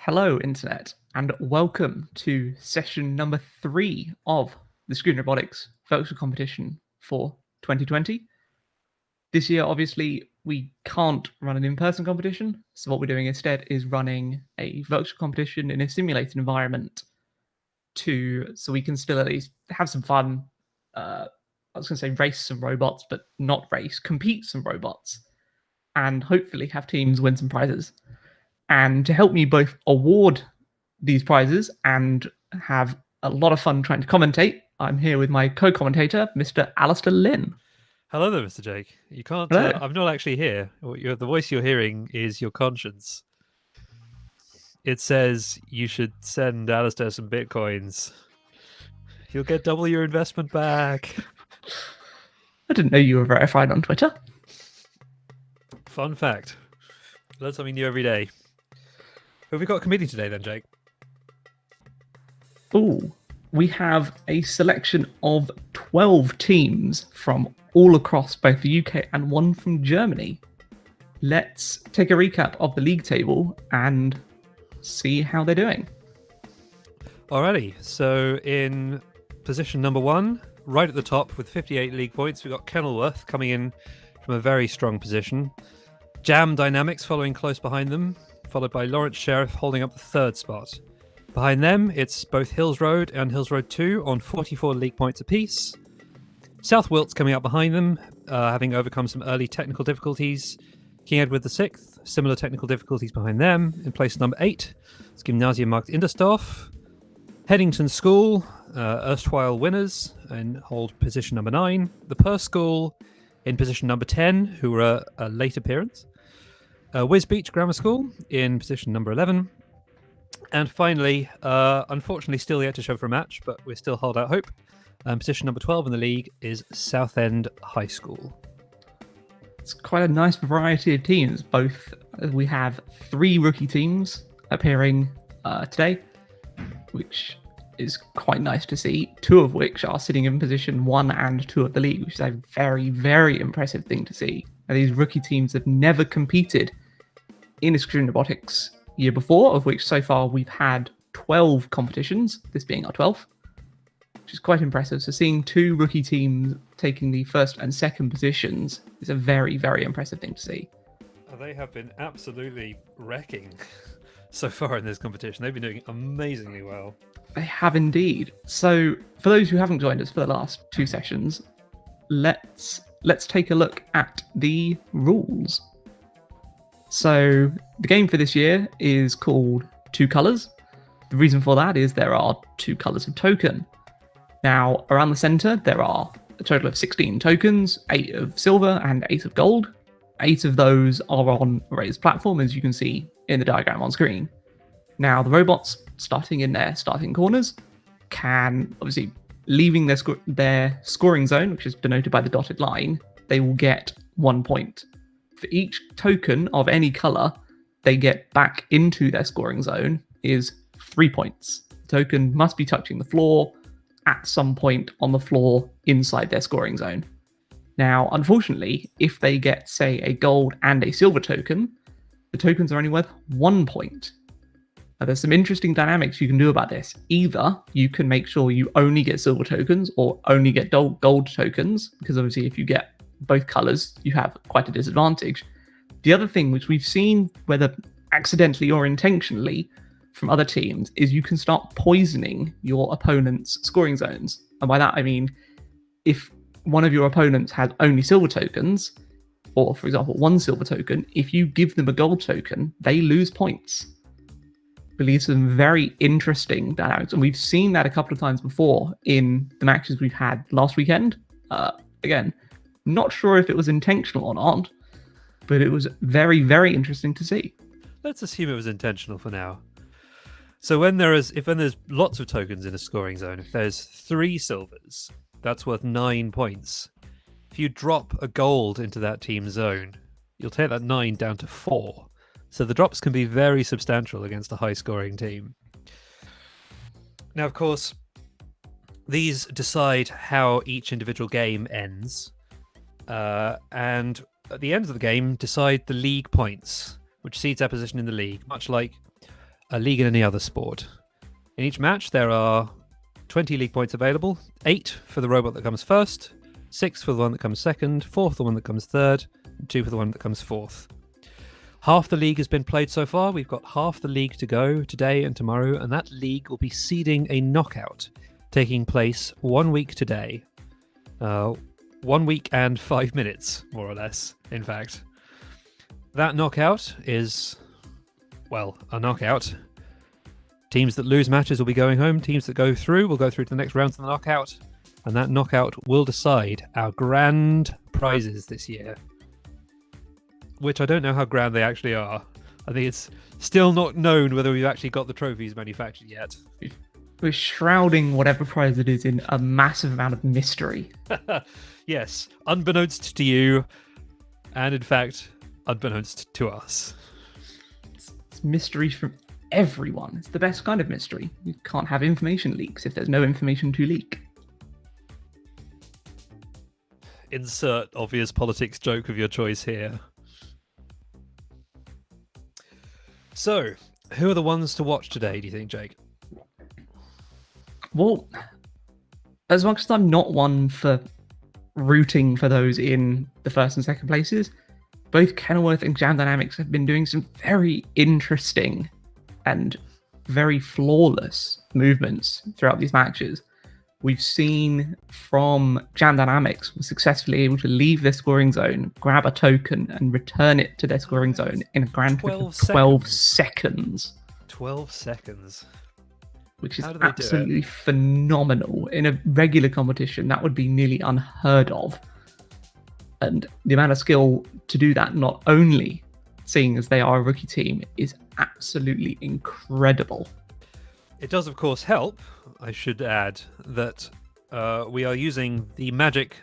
Hello, Internet, and welcome to session number 3 of the Student Robotics Virtual Competition for 2020. This year, obviously, we can't run an in-person competition, so what we're doing instead is running a virtual competition in a simulated environment so we can still at least have some fun. I was going to say race some robots, but not race, compete some robots, and hopefully have teams win some prizes. And to help me both award these prizes and have a lot of fun trying to commentate, I'm here with my co-commentator, Mr. Alistair Lynn. Hello there, Mr. Jake. You can't. Hello. I'm not actually here. The voice you're hearing is your conscience. It says you should send Alistair some bitcoins. You'll get double your investment back. I didn't know you were verified on Twitter. Fun fact. Learn something new every day. Who have we got competing today then, Jake? Ooh, we have a selection of 12 teams from all across both the UK and one from Germany. Let's take a recap of the league table and see how they're doing. Alrighty, so in position number 1, right at the top with 58 league points, we've got Kenilworth coming in from a very strong position. Jam Dynamics following close behind them, followed by Lawrence Sheriff holding up the 3rd spot. Behind them, it's both Hills Road and Hills Road 2 on 44 league points apiece. South Wilts coming up behind them, having overcome some early technical difficulties. King Edward VI, similar technical difficulties behind them. In place number 8, it's Gymnasium Markt Indersdorf. Headington School, erstwhile winners, and hold position number 9. The Perth School in position number 10, who were a late appearance. Whiz Beach Grammar School in position number 11. And finally, unfortunately still yet to show for a match, but we still hold out hope. Position number 12 in the league is Southend High School. It's quite a nice variety of teams. We have 3 rookie teams appearing today, which is quite nice to see. 2 of which are sitting in position 1 and 2 of the league, which is a very, very impressive thing to see. Now, these rookie teams have never competed in a Student Robotics year before, of which so far we've had 12 competitions, this being our 12th, which is quite impressive. So seeing 2 rookie teams taking the 1st and 2nd positions is a very, very impressive thing to see. They have been absolutely wrecking so far in this competition. They've been doing amazingly well. They have indeed. So for those who haven't joined us for the last 2 sessions, let's take a look at the rules. So the game for this year is called 2 Colors. The reason for that is there are 2 colors of token. Now, around the center, there are a total of 16 tokens, 8 of silver and 8 of gold. 8 of those are on a raised platform, as you can see in the diagram on screen. Now, the robots starting in their starting corners can, obviously, leaving their scoring zone, which is denoted by the dotted line, they will get 1 point. For each token of any color they get back into their scoring zone is 3 points. The token must be touching the floor at some point on the floor inside their scoring zone. Now, unfortunately, if they get, say, a gold and a silver token, the tokens are only worth 1 point. Now, there's some interesting dynamics you can do about this. Either you can make sure you only get silver tokens or only get gold tokens, because obviously if you get both colors, you have quite a disadvantage. The other thing, which we've seen, whether accidentally or intentionally, from other teams, is you can start poisoning your opponent's scoring zones. And by that, I mean, if one of your opponents has only silver tokens, or for example, 1 silver token, if you give them a gold token, they lose points. It leads to some very interesting dynamics. And we've seen that a couple of times before in the matches we've had last weekend. Again, not sure if it was intentional or not, but it was very, very interesting to see. Let's assume it was intentional for now. So when there's lots of tokens in a scoring zone, if there's 3 silvers, that's worth 9 points. If you drop a gold into that team's zone, you'll take that 9 down to 4. So the drops can be very substantial against a high-scoring team. Now, of course, these decide how each individual game ends. And at the end of the game, decide the league points, which seeds their position in the league, much like a league in any other sport. In each match, there are 20 league points available, 8 for the robot that comes first, 6 for the one that comes second, 4 for the one that comes third, and 2 for the one that comes fourth. Half the league has been played so far. We've got half the league to go today and tomorrow, and that league will be seeding a knockout taking place 1 week today. 1 week and 5 minutes, more or less, in fact. That knockout is, well, a knockout. Teams that lose matches will be going home. Teams that go through will go through to the next round of the knockout. And that knockout will decide our grand prizes this year. Which I don't know how grand they actually are. I think it's still not known whether we've actually got the trophies manufactured yet. We're shrouding whatever prize it is in a massive amount of mystery. Yes, unbeknownst to you, and in fact, unbeknownst to us. It's mystery from everyone. It's the best kind of mystery. You can't have information leaks if there's no information to leak. Insert obvious politics joke of your choice here. So, who are the ones to watch today, do you think, Jake? Well, as much as I'm not one for rooting for those in the first and second places, both Kenilworth and Jam Dynamics have been doing some very interesting and very flawless movements throughout these matches. We've seen from Jam Dynamics was successfully able to leave their scoring zone, grab a token, and return it to their scoring zone in a grand total of 12 seconds. 12 seconds. Which is absolutely phenomenal. In a regular competition, that would be nearly unheard of. And the amount of skill to do that, not only seeing as they are a rookie team, is absolutely incredible. It does, of course, help, I should add, that we are using the magic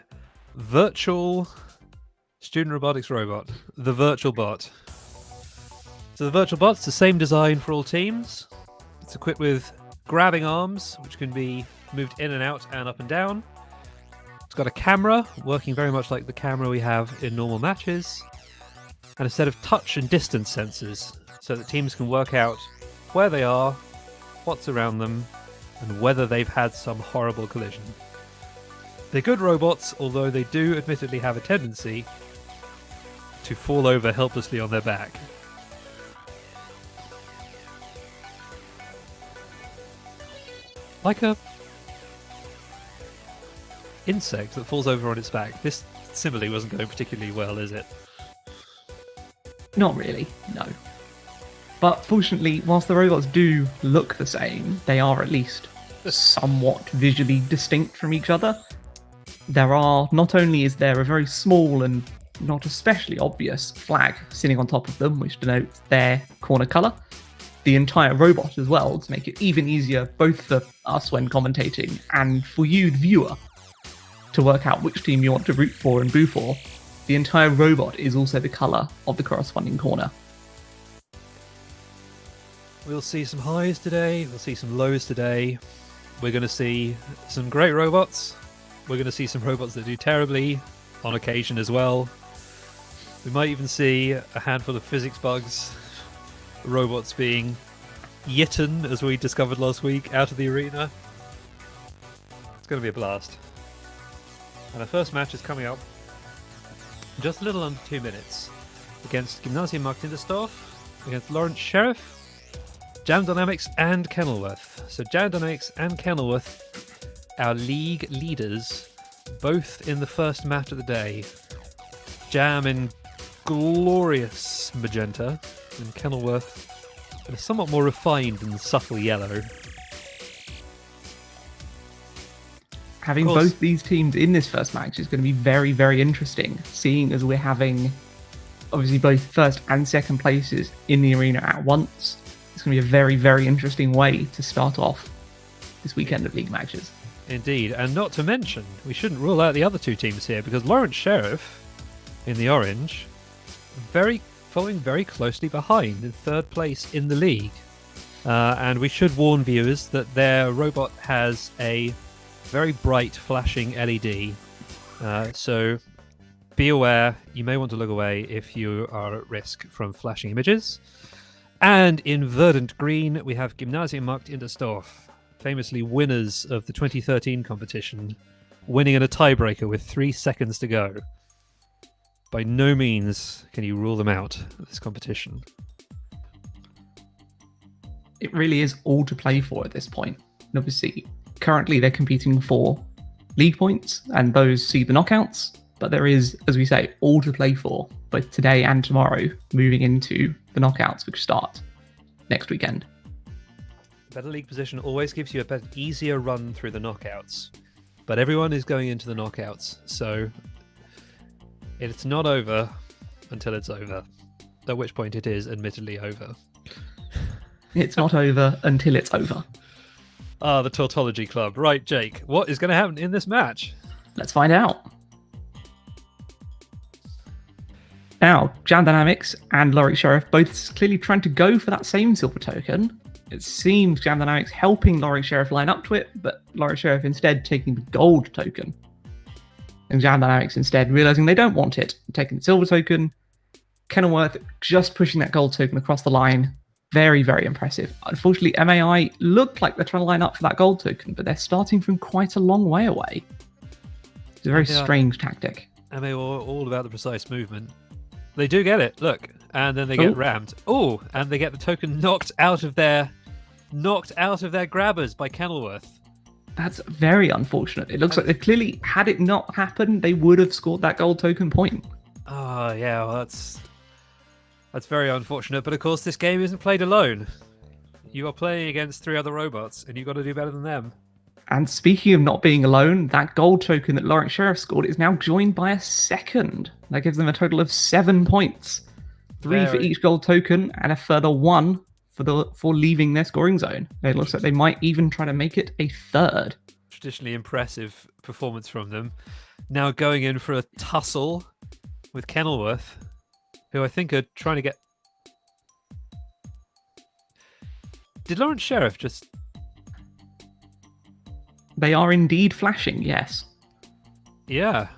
virtual Student Robotics robot, the Virtual Bot. So the Virtual Bot's the same design for all teams. It's equipped with grabbing arms, which can be moved in and out and up and down. It's got a camera, working very much like the camera we have in normal matches, and a set of touch and distance sensors, so that teams can work out where they are, what's around them, and whether they've had some horrible collision. They're good robots, although they do admittedly have a tendency to fall over helplessly on their back. Like a insect that falls over on its back. This simile wasn't going particularly well, is it? Not really, no. But fortunately, whilst the robots do look the same, they are at least somewhat visually distinct from each other. Not only is there a very small and not especially obvious flag sitting on top of them, which denotes their corner colour, the entire robot as well, to make it even easier both for us when commentating and for you, the viewer, to work out which team you want to root for and boo for. The entire robot is also the colour of the corresponding corner. We'll see some highs today, we'll see some lows today. We're going to see some great robots. We're going to see some robots that do terribly on occasion as well. We might even see a handful of physics bugs. Robots being yitten, as we discovered last week, out of the arena. It's going to be a blast. And our first match is coming up in just a little under 2 minutes against Gymnasium Marktindesdorf, against Lawrence Sheriff, Jam Dynamics and Kenilworth. So Jam Dynamics and Kenilworth, our league leaders, both in the first match of the day. Jam in glorious magenta, and Kenilworth in a somewhat more refined and subtle yellow. Having both these teams in this first match is going to be very, very interesting, seeing as we're having obviously both first and second places in the arena at once. It's going to be a very, very interesting way to start off this weekend of league matches. Indeed, and not to mention, we shouldn't rule out the other two teams here, because Lawrence Sheriff, in the orange, following very closely behind in third place in the league. And we should warn viewers that their robot has a very bright flashing LED. So be aware, you may want to look away if you are at risk from flashing images. And in verdant green, we have Gymnasium Markt Indersdorf, famously winners of the 2013 competition, winning in a tiebreaker with 3 seconds to go. By no means can you rule them out of this competition. It really is all to play for at this point. And obviously, currently they're competing for league points, and those see the knockouts. But there is, as we say, all to play for, both today and tomorrow, moving into the knockouts, which start next weekend. Better league position always gives you a better, easier run through the knockouts. But everyone is going into the knockouts, so it's not over until it's over. At which point it is admittedly over. It's not over until it's over. Ah, the Tautology Club. Right, Jake, what is going to happen in this match? Let's find out. Now, Jam Dynamics and Lorik Sheriff both clearly trying to go for that same silver token. It seems Jam Dynamics helping Lorik Sheriff line up to it, but Lorik Sheriff instead taking the gold token. And Jam Dynamics instead realizing they don't want it, taking the silver token. Kenilworth just pushing that gold token across the line. Very, very impressive. Unfortunately, MAI looked like they're trying to line up for that gold token, but they're starting from quite a long way away. It's a very strange tactic. MAI all about the precise movement. They do get it, look, and then they get rammed. Oh, and they get the token knocked out of their grabbers by Kenilworth. That's very unfortunate. It looks like they clearly, had it not happened, they would have scored that gold token point. Oh, yeah, well, that's very unfortunate. But of course, this game isn't played alone. You are playing against 3 other robots, and you've got to do better than them. And speaking of not being alone, that gold token that Lorik Sheriff scored is now joined by a second. That gives them a total of 7 points. 3 for each gold token, and a further 1 for leaving their scoring zone. It looks like they might even try to make it a third. Traditionally impressive performance from them. Now going in for a tussle with Kenilworth, who I think are trying to get... Did Lawrence Sheriff just... They are indeed flashing, yes. Yeah.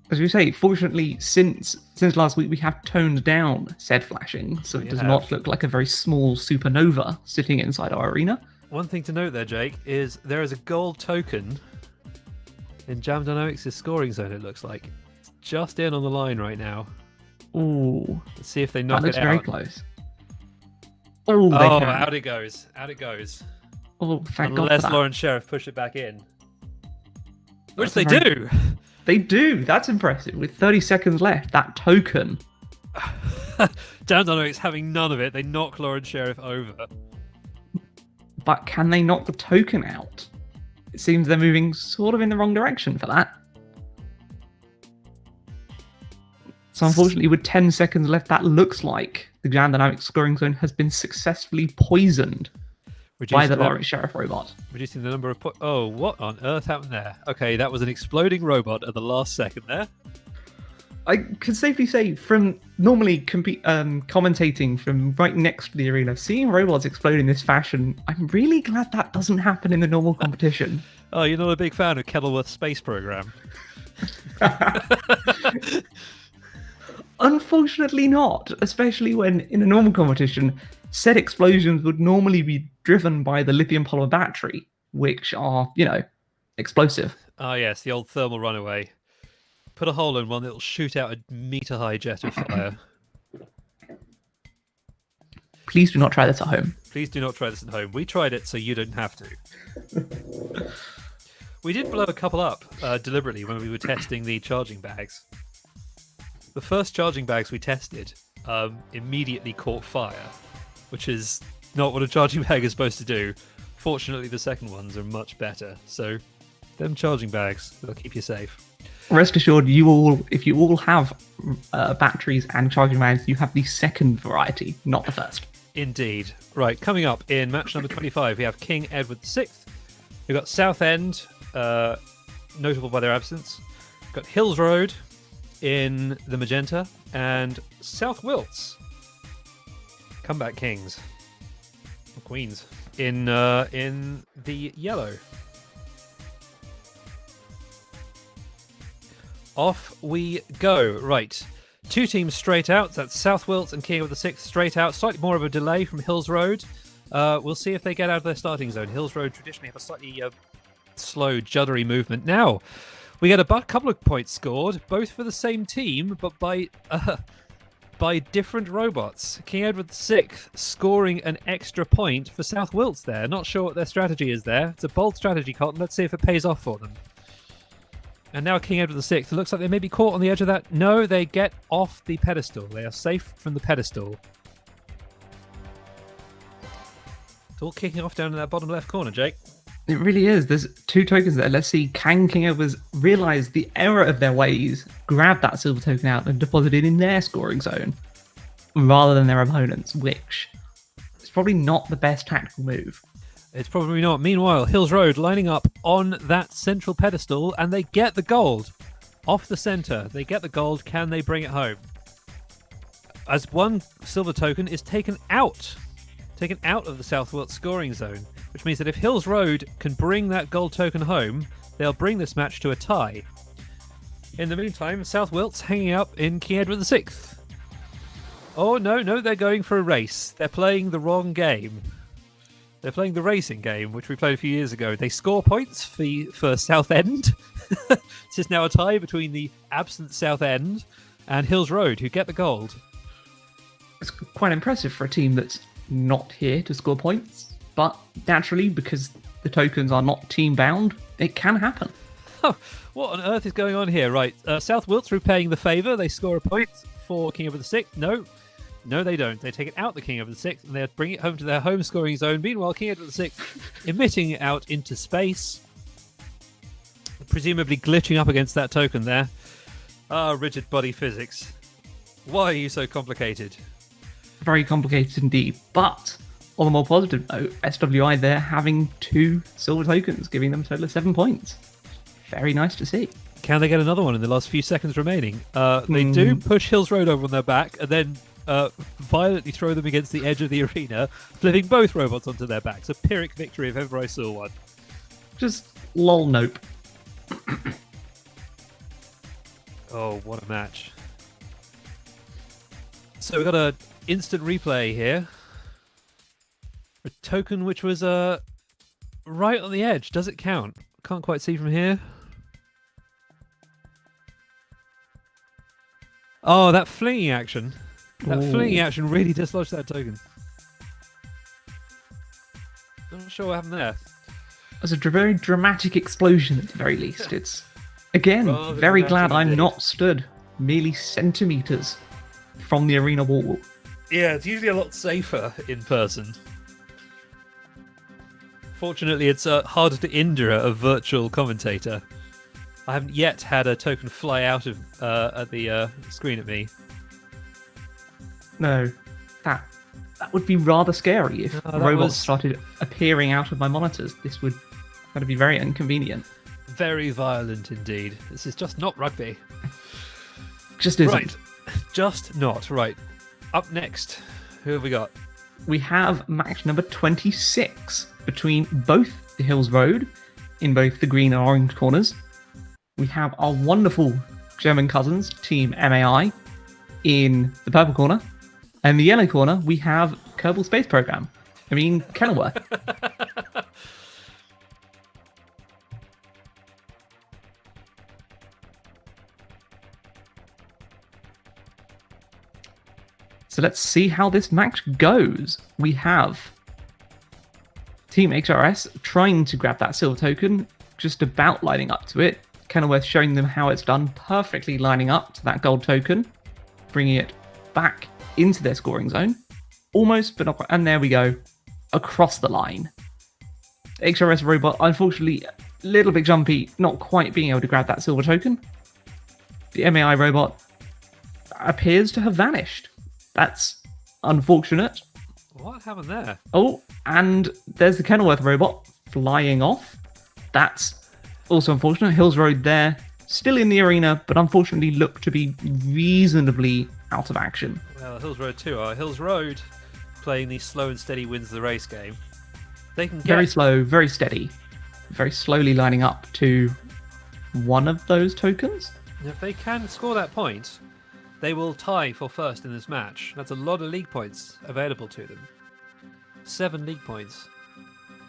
As we say, fortunately, since last week, we have toned down said flashing, so it does not look like a very small supernova sitting inside our arena. One thing to note there, Jake, is there is a gold token in Jam Dynamics' scoring zone, it looks like. It's just in on the line right now. Ooh. Let's see if they knock it out. That looks very close. Oh, out it goes. Out it goes. Oh, thank God for Unless that. Lawrence Sheriff push it back in. Which they do. They do. That's impressive. With 30 seconds left, that token. Jam Dynamics having none of it. They knock Lawrence Sheriff over. But can they knock the token out? It seems they're moving sort of in the wrong direction for that. So unfortunately, with 10 seconds left, that looks like the Jam Dynamics scoring zone has been successfully poisoned by the Lawrence Sheriff robot. Reducing the number of... Oh, what on earth happened there? Okay, that was an exploding robot at the last second there. I can safely say, from normally commentating from right next to the arena, seeing robots explode in this fashion, I'm really glad that doesn't happen in the normal competition. Oh, you're not a big fan of Kenilworth's space program? Unfortunately not, especially when in a normal competition, said explosions would normally be driven by the lithium polymer battery, which are, explosive. Ah, yes, the old thermal runaway. Put a hole in one, it'll shoot out a meter-high jet of fire. Please do not try this at home. Please do not try this at home. We tried it so you don't have to. We did blow a couple up deliberately when we were testing the charging bags. The first charging bags we tested immediately caught fire, which is not what a charging bag is supposed to do. Fortunately, the second ones are much better. So, them charging bags, they'll keep you safe. Rest assured, if you all have batteries and charging bags, you have the second variety, not the first. Indeed. Right, coming up in match number 25, we have King Edward VI. We've got Southend, notable by their absence. We've got Hills Road in the magenta, and South Wilts, Comeback Kings, or Queens, in the yellow. Off we go. Right, two teams straight out. That's South Wilts and King of the Sixth straight out. Slightly more of a delay from Hills Road. We'll see if they get out of their starting zone. Hills Road traditionally have a slightly slow, juddery movement. Now, we get a couple of points scored, both for the same team, but by different robots. King Edward VI scoring an extra point for South Wilts there. Not sure what their strategy is there. It's a bold strategy, Colton. Let's see if it pays off for them. And now King Edward VI. It looks like they may be caught on the edge of that. No, they get off the pedestal. They are safe from the pedestal. It's all kicking off down in that bottom left corner, Jake. It really is. There's two tokens there. Let's see, can King Edwards realise the error of their ways, grab that silver token out and deposit it in their scoring zone rather than their opponent's, which is probably not the best tactical move. It's probably not. Meanwhile, Hills Road lining up on that central pedestal, and they get the gold off the centre. They get the gold. Can they bring it home? As one silver token is taken out of the South Wilts scoring zone, which means that if Hills Road can bring that gold token home, they'll bring this match to a tie. In the meantime, South Wilts hanging up in King Edward VI. Oh, no, they're going for a race. They're playing the wrong game. They're playing the racing game, which we played a few years ago. They score points for South End. This is now a tie between the absent South End and Hills Road, who get the gold. It's quite impressive for a team that's not here to score points, but naturally, because the tokens are not team bound, it can happen. Oh, what on earth is going on here? Right, South Wilts repaying the favour. They score a point for King Edward VI. No, they don't. They take it out the King Edward VI and they bring it home to their home scoring zone. Meanwhile, King Edward VI emitting it out into space, presumably glitching up against that token there. Rigid body physics. Why are you so complicated? Very complicated indeed, but on a more positive note, SWI there having 2 silver tokens, giving them a total of 7 points. Very nice to see. Can they get another one in the last few seconds remaining? They do push Hills Road over on their back and then violently throw them against the edge of the arena, flipping both robots onto their backs. A Pyrrhic victory if ever I saw one. Just lol nope. Oh, what a match. So we've got a instant replay here. A token which was right on the edge. Does it count? Can't quite see from here. Oh, that flinging action. That flinging action really dislodged that token. Not sure what happened there. It was a very dramatic explosion at the very least. It's, again, Rather very glad dramatic I'm indeed. not stood merely centimetres from the arena wall. Yeah, it's usually a lot safer in person. Fortunately, it's harder to injure a virtual commentator. I haven't yet had a token fly out of at the screen at me. No, that would be rather scary if that robots was- started appearing out of my monitors. This would be very inconvenient. Very violent indeed. This is just not rugby. Just isn't. Right, just not. Right. Up next, who have we got? We have match number 26 between both the Hills Road in both the green and orange corners. We have our wonderful German cousins, Team MAI, in the purple corner. And the yellow corner, we have Kerbal Space Program. Kenilworth. So let's see how this match goes. We have Team HRS trying to grab that silver token, just about lining up to it. Kenilworth showing them how it's done, perfectly lining up to that gold token, bringing it back into their scoring zone. Almost, but not quite. And there we go, across the line. HRS robot, unfortunately, a little bit jumpy, not quite being able to grab that silver token. The MAI robot appears to have vanished. That's unfortunate. What happened there? Oh, and there's the Kenilworth robot flying off. That's also unfortunate. Hills Road there, still in the arena, but unfortunately look to be reasonably out of action. Well, Hills Road 2 are. Hills Road playing the slow and steady wins the race game. They can get... Very slow, very steady. Very slowly lining up to one of those tokens. If they can score that point, they will tie for first in this match. That's a lot of league points available to them. 7 league points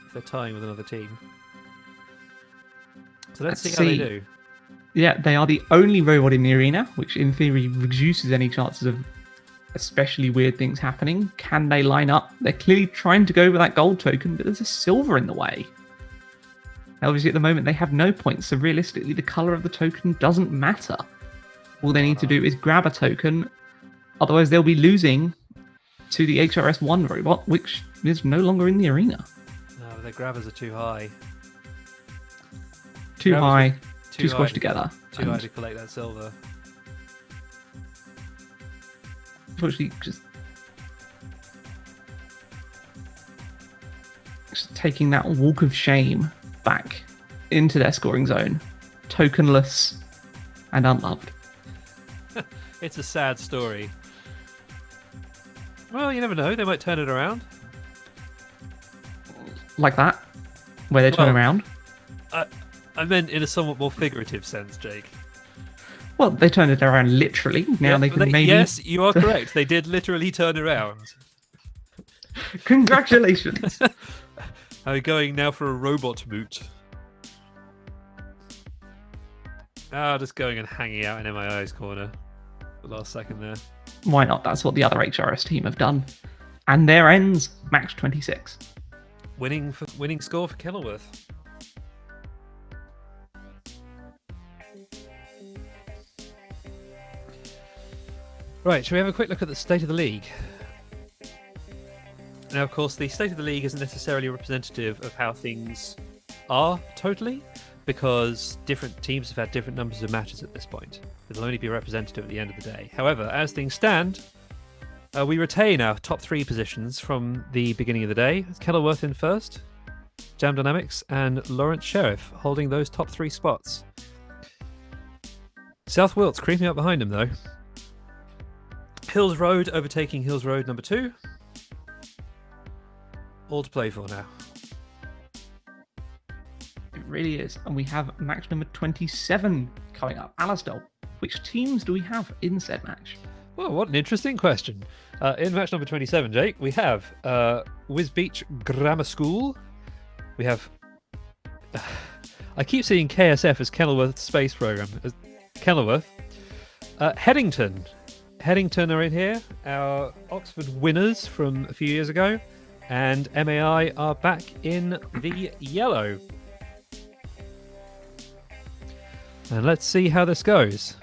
if they're tying with another team. So let's see how they do. Yeah, they are the only robot in the arena, which in theory reduces any chances of especially weird things happening. Can they line up? They're clearly trying to go with that gold token, but there's a silver in the way. Obviously, at the moment, they have no points, so realistically, the colour of the token doesn't matter. All they need to do is grab a token, otherwise they'll be losing to the HRS-1 robot, which is no longer in the arena. No, their grabbers are too high. Too high, too squished together. Too high to collect that silver. Unfortunately, just taking that walk of shame back into their scoring zone, tokenless and unloved. It's a sad story. Well, you never know. They might turn it around. Like that? Where they turn around? I meant in a somewhat more figurative sense, Jake. Well, they turned it around literally. Now they can maybe... Yes, you are correct. They did literally turn around. Congratulations. Are we going now for a robot moot? Just going and hanging out in MII's corner. The last second there. Why not? That's what the other HRS team have done. And there ends match 26. Winning score for Kenilworth. Right, shall we have a quick look at the state of the league? Now, of course, the state of the league isn't necessarily representative of how things are totally, because different teams have had different numbers of matches at this point. It'll only be representative at the end of the day. However, as things stand, we retain our top 3 positions from the beginning of the day. Kenilworth in first, Jam Dynamics, and Lawrence Sheriff holding those top 3 spots. South Wilts creeping up behind him, though. Hills Road overtaking Hills Road number 2. All to play for now. It really is. And we have match number 27 coming up. Alasdair, which teams do we have in said match? Well, what an interesting question. In match number 27, Jake, we have Wisbech Grammar School. We have... I keep seeing KSF as Kenilworth Space Program. Kenilworth. Headington. Headington are in here. Our Oxford winners from a few years ago. And MAI are back in the yellow. And let's see how this goes.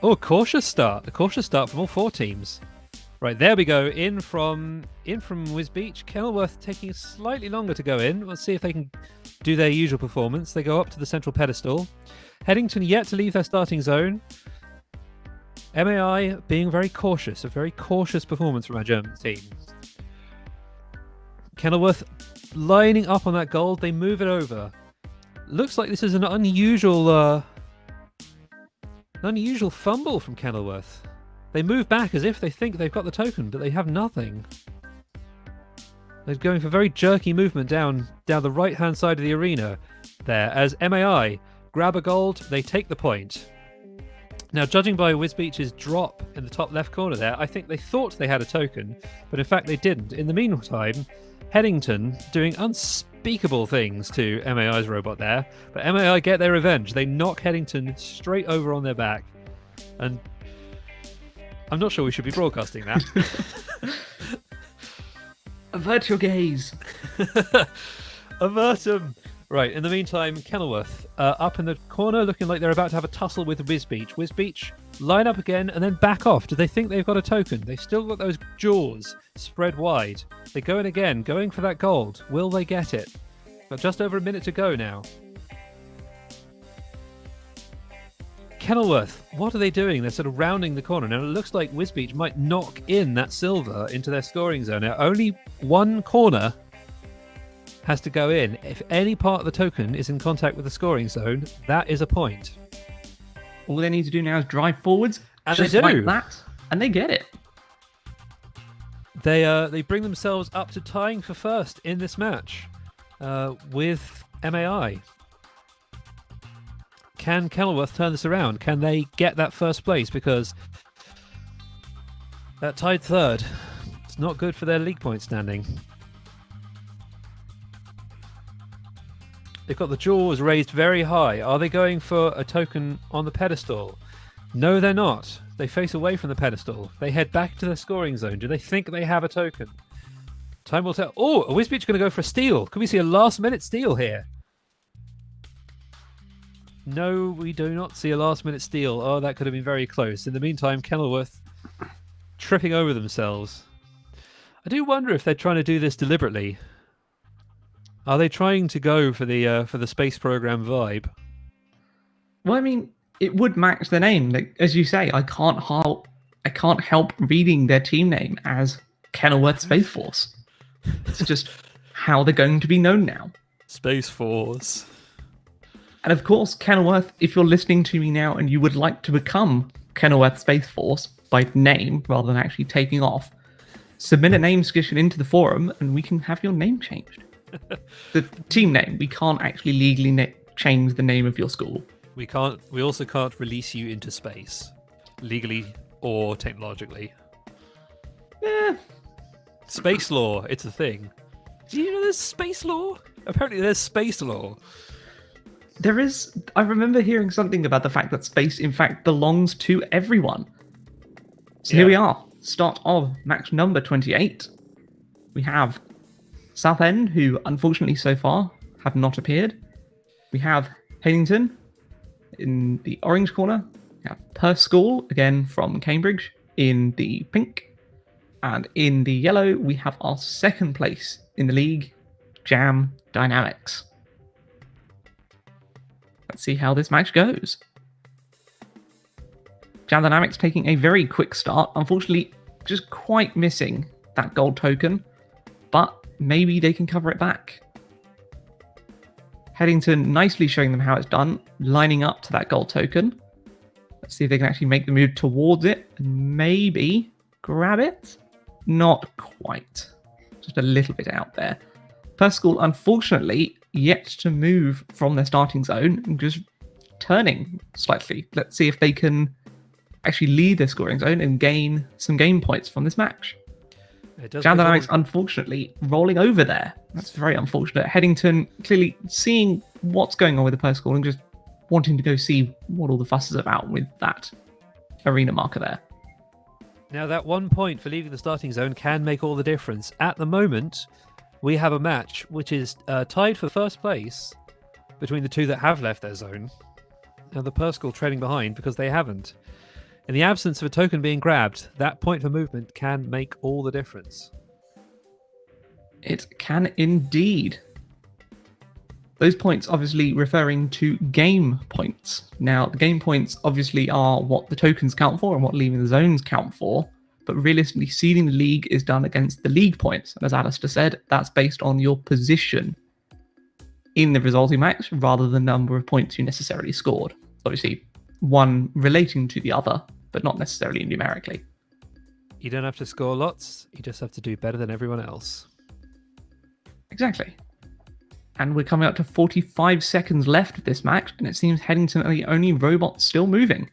Oh, cautious start. A cautious start from all 4 teams. Right, there we go. In from Wisbech. Kenilworth taking slightly longer to go in. Let's see if they can do their usual performance. They go up to the central pedestal. Headington yet to leave their starting zone. MAI being very cautious. A very cautious performance from our German team. Kenilworth lining up on that gold. They move it over. Looks like this is an unusual fumble from Kenilworth. They move back as if they think they've got the token, but they have nothing. They're going for very jerky movement down the right-hand side of the arena there, as MAI grab a gold, they take the point. Now, judging by Wisbech's drop in the top left corner there, I think they thought they had a token, but in fact they didn't. In the meantime, Headington doing unspeakable things to MAI's robot there, but MAI get their revenge. They knock Headington straight over on their back, and I'm not sure we should be broadcasting that. Avert your gaze. Avert them. Right, in the meantime, Kenilworth up in the corner looking like they're about to have a tussle with Wisbech. Wisbech line up again and then back off. Do they think they've got a token? They've still got those jaws spread wide. They go in again, going for that gold. Will they get it? Got just over a minute to go now. Kenilworth, what are they doing? They're sort of rounding the corner. Now, it looks like Wisbech might knock in that silver into their scoring zone. Now, only one corner has to go in. If any part of the token is in contact with the scoring zone, that is a point. All they need to do now is drive forwards, and just they do. like that, and they get it. They bring themselves up to tying for first in this match with MAI. can Kenilworth turn this around? Can they get that first place? Because that tied third, it's not good for their league point standing. They've got the jaws raised very high. Are they going for a token on the pedestal? No, they're not. They face away from the pedestal. They head back to their scoring zone. Do they think they have a token? Time will tell. Oh, a Wisbeach going to go for a steal. Could we see a last-minute steal here? No, we do not see a last-minute steal. Oh, that could have been very close. In the meantime, Kenilworth tripping over themselves. I do wonder if they're trying to do this deliberately. Are they trying to go for the space program vibe? Well, I mean, it would match the name. Like, as you say, I can't help reading their team name as Kenilworth Space Force. It's just how they're going to be known now. Space Force. And of course, Kenilworth, if you're listening to me now and you would like to become Kenilworth Space Force by name rather than actually taking off, submit a name suggestion into the forum and we can have your name changed. The team name. We can't actually legally change the name of your school. We also can't release you into space, legally or technologically. Yeah. Space law, it's a thing. Do you know there's space law? Apparently there's space law. There is. I remember hearing something about the fact that space, in fact, belongs to everyone. So Here we are. Start of match number 28. We have Southend, who unfortunately so far have not appeared. We have Haddington in the orange corner. We have Perth School, again from Cambridge, in the pink. And in the yellow, we have our second place in the league, Jam Dynamics. Let's see how this match goes. Jam Dynamics taking a very quick start. Unfortunately, just quite missing that gold token. But maybe they can cover it back. Haddington nicely showing them how it's done, lining up to that gold token. Let's see if they can actually make the move towards it and maybe grab it. Not quite. Just a little bit out there. Perth School, unfortunately, yet to move from their starting zone and just turning slightly. Let's see if they can actually lead their scoring zone and gain some game points from this match. Jam Dynamics, unfortunately, rolling over there. That's very unfortunate. Haddington clearly seeing what's going on with the Perth School and just wanting to go see what all the fuss is about with that arena marker there. Now, that 1 point for leaving the starting zone can make all the difference. At the moment, we have a match which is tied for first place between the two that have left their zone. Now, the Perth School trailing behind because they haven't. In the absence of a token being grabbed, that point for movement can make all the difference. It can indeed. Those points obviously referring to game points. Now, the game points obviously are what the tokens count for and what leaving the zones count for, but realistically, seeding the league is done against the league points. And as Alistair said, that's based on your position in the resulting match rather than the number of points you necessarily scored. Obviously, one relating to the other, but not necessarily numerically. You don't have to score lots, you just have to do better than everyone else. Exactly. And we're coming up to 45 seconds left of this match, and it seems Haddington are the only robots still moving,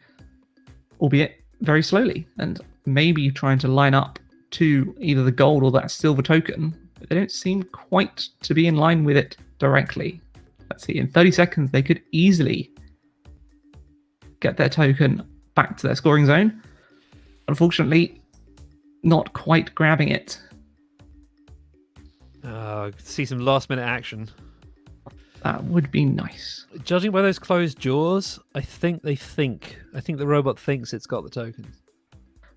albeit very slowly, and maybe trying to line up to either the gold or that silver token, but they don't seem quite to be in line with it directly. Let's see, in 30 seconds they could easily get their token back to their scoring zone. Unfortunately, not quite grabbing it. See some last minute action. That would be nice. Judging by those closed jaws, I think the robot thinks it's got the token.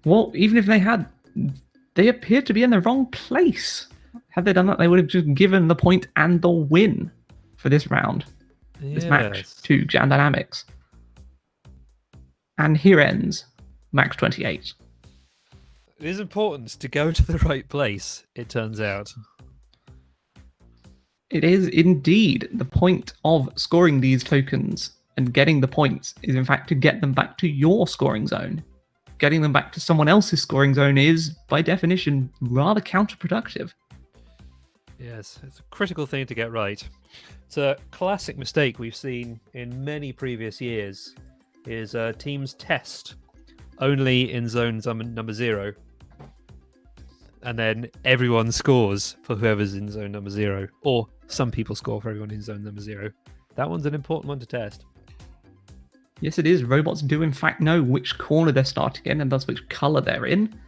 Well, even if they had, they appeared to be in the wrong place. Had they done that, they would have just given the point and the win for this round, this match, to Jam Dynamics. And here ends Max 28. It is important to go to the right place, it turns out. It is indeed. The point of scoring these tokens and getting the points is in fact to get them back to your scoring zone. Getting them back to someone else's scoring zone is, by definition, rather counterproductive. Yes, it's a critical thing to get right. It's a classic mistake we've seen in many previous years, is teams test only in zone number 0. And then everyone scores for whoever's in zone number 0. Or some people score for everyone in zone number 0. That one's an important one to test. Yes, it is. Robots do in fact know which corner they're starting in and thus which colour they're in.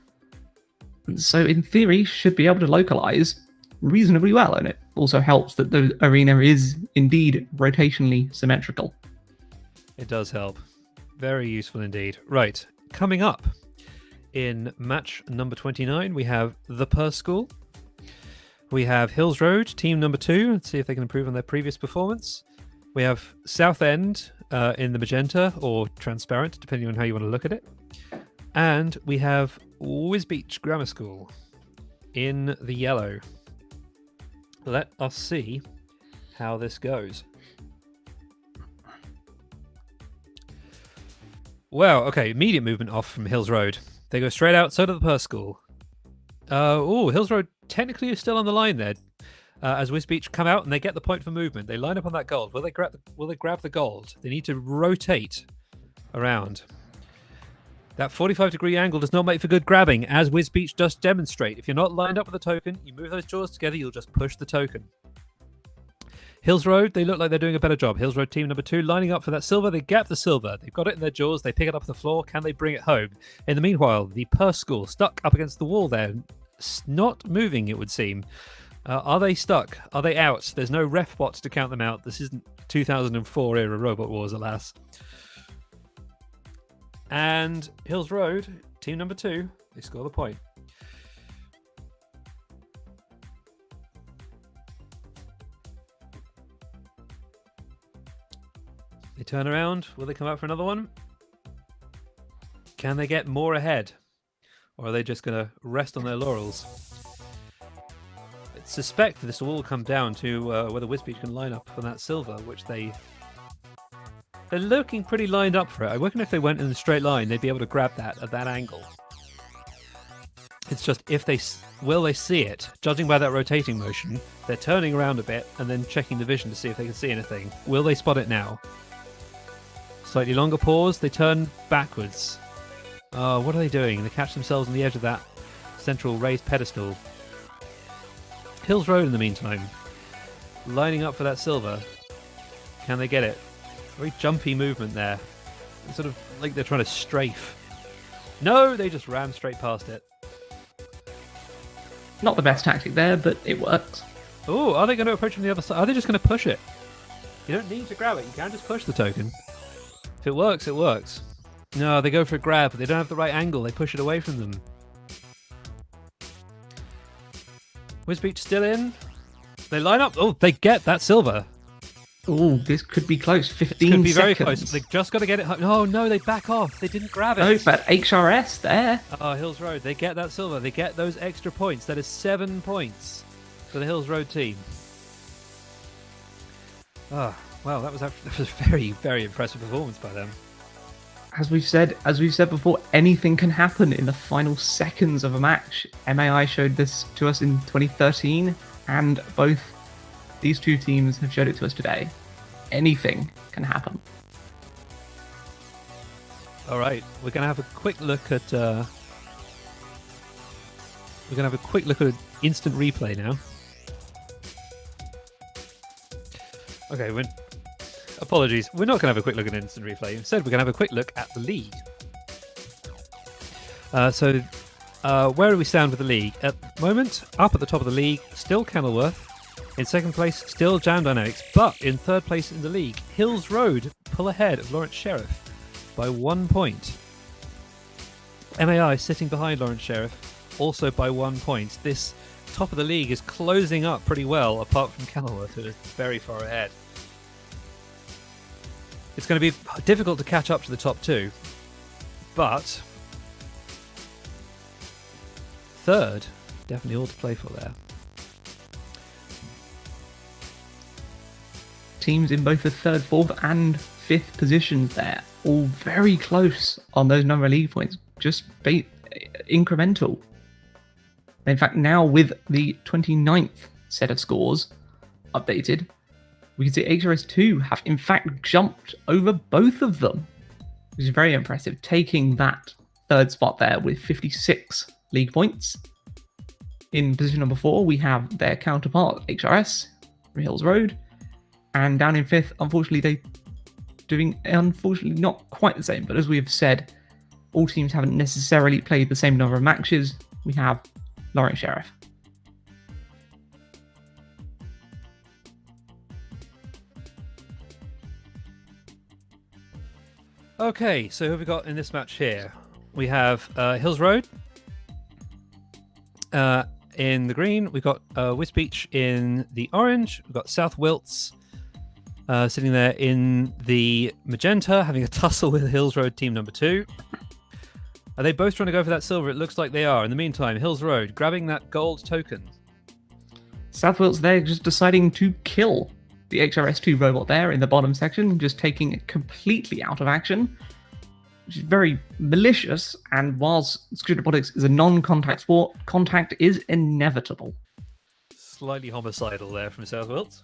And so in theory should be able to localise reasonably well, and it also helps that the arena is indeed rotationally symmetrical. It does help. Very useful indeed. Right, coming up in match number 29, we have the Perth School. We have Hills Road, team number 2. Let's see if they can improve on their previous performance. We have Southend in the magenta, or transparent, depending on how you want to look at it. And we have Wisbech Grammar School in the yellow. Let us see how this goes. Well, okay, immediate movement off from Hills Road. They go straight out, so do the Perth School. Hills Road technically is still on the line there. As Wisbech come out and they get the point for movement. They line up on that gold. Will they grab the gold? They need to rotate around. That 45-degree angle does not make for good grabbing, as Wisbech does demonstrate. If you're not lined up with a token, you move those jaws together, you'll just push the token. Hills Road, they look like they're doing a better job. Hills Road team number 2 lining up for that silver. They gap the silver. They've got it in their jaws. They pick it up the floor. Can they bring it home? In the meanwhile, the Perth School stuck up against the wall there. Not moving, it would seem. Are they stuck? Are they out? There's no ref bots to count them out. This isn't 2004 era Robot Wars, alas. And Hills Road, team number 2, they score the point. They turn around. Will they come out for another one? Can they get more ahead? Or are they just going to rest on their laurels? I suspect this will all come down to whether Wisbech can line up for that silver, which they're looking pretty lined up for it. I reckon if they went in a straight line, they'd be able to grab that at that angle. It's just if will they see it? Judging by that rotating motion, they're turning around a bit and then checking the vision to see if they can see anything. Will they spot it now? Slightly longer pause. They turn backwards. What are they doing? They catch themselves on the edge of that central raised pedestal. Hills Road, in the meantime, lining up for that silver. Can they get it? Very jumpy movement there. It's sort of like they're trying to strafe. No, they just ran straight past it. Not the best tactic there, but it works. Oh, are they going to approach from the other side? Are they just going to push it? You don't need to grab it. You can just push the token. If it works, it works. No, they go for a grab, but they don't have the right angle. They push it away from them. Wisbech still in. They line up. Oh, they get that silver. Oh, this could be close. 15 This could be seconds. very close. They just got to get it home. Oh, no, they back off. They didn't grab it. Oh, but HRS there. Oh, Hills Road. They get that silver. They get those extra points. That is 7 points for the Hills Road team. Oh, wow, that was a very, very impressive performance by them. As we've said before, anything can happen in the final seconds of a match. MAI showed this to us in 2013, and both these two teams have showed it to us today. Anything can happen. All right, we're going to have a quick look at an instant replay now. Okay, apologies. We're not going to have a quick look at an instant replay. Instead, we're going to have a quick look at the league. Where do we stand with the league? At the moment, up at the top of the league, still Kenilworth. In second place, still Jam Dynamics. But in third place in the league, Hills Road pull ahead of Lawrence Sheriff by 1 point. MAI sitting behind Lawrence Sheriff, also by 1 point. This top of the league is closing up pretty well, apart from Kenilworth, who is very far ahead. It's going to be difficult to catch up to the top 2, but third, definitely all to play for there. Teams in both the third, fourth, and fifth positions there, all very close on those number of league points, just incremental. In fact, now with the 29th set of scores updated, we can see HRS2 have in fact jumped over both of them, which is very impressive, taking that third spot there with 56 league points. In position number 4, we have their counterpart, HRS, from Hills Road. And down in 5th, unfortunately, they're doing not quite the same. But as we have said, all teams haven't necessarily played the same number of matches. We have Lorient Sheriff. Okay, so who have we got in this match here? We have Hills Road in the green. We've got Wisbeach in the orange. We've got South Wilts sitting there in the magenta, having a tussle with Hills Road team number 2. Are they both trying to go for that silver? It looks like they are. In the meantime, Hills Road grabbing that gold token. South Wilts, they're just deciding to kill the HRS2 robot there in the bottom section, just taking it completely out of action, which is very malicious. And whilst Student Robotics is a non-contact sport, contact is inevitable. Slightly homicidal there from South Wilts.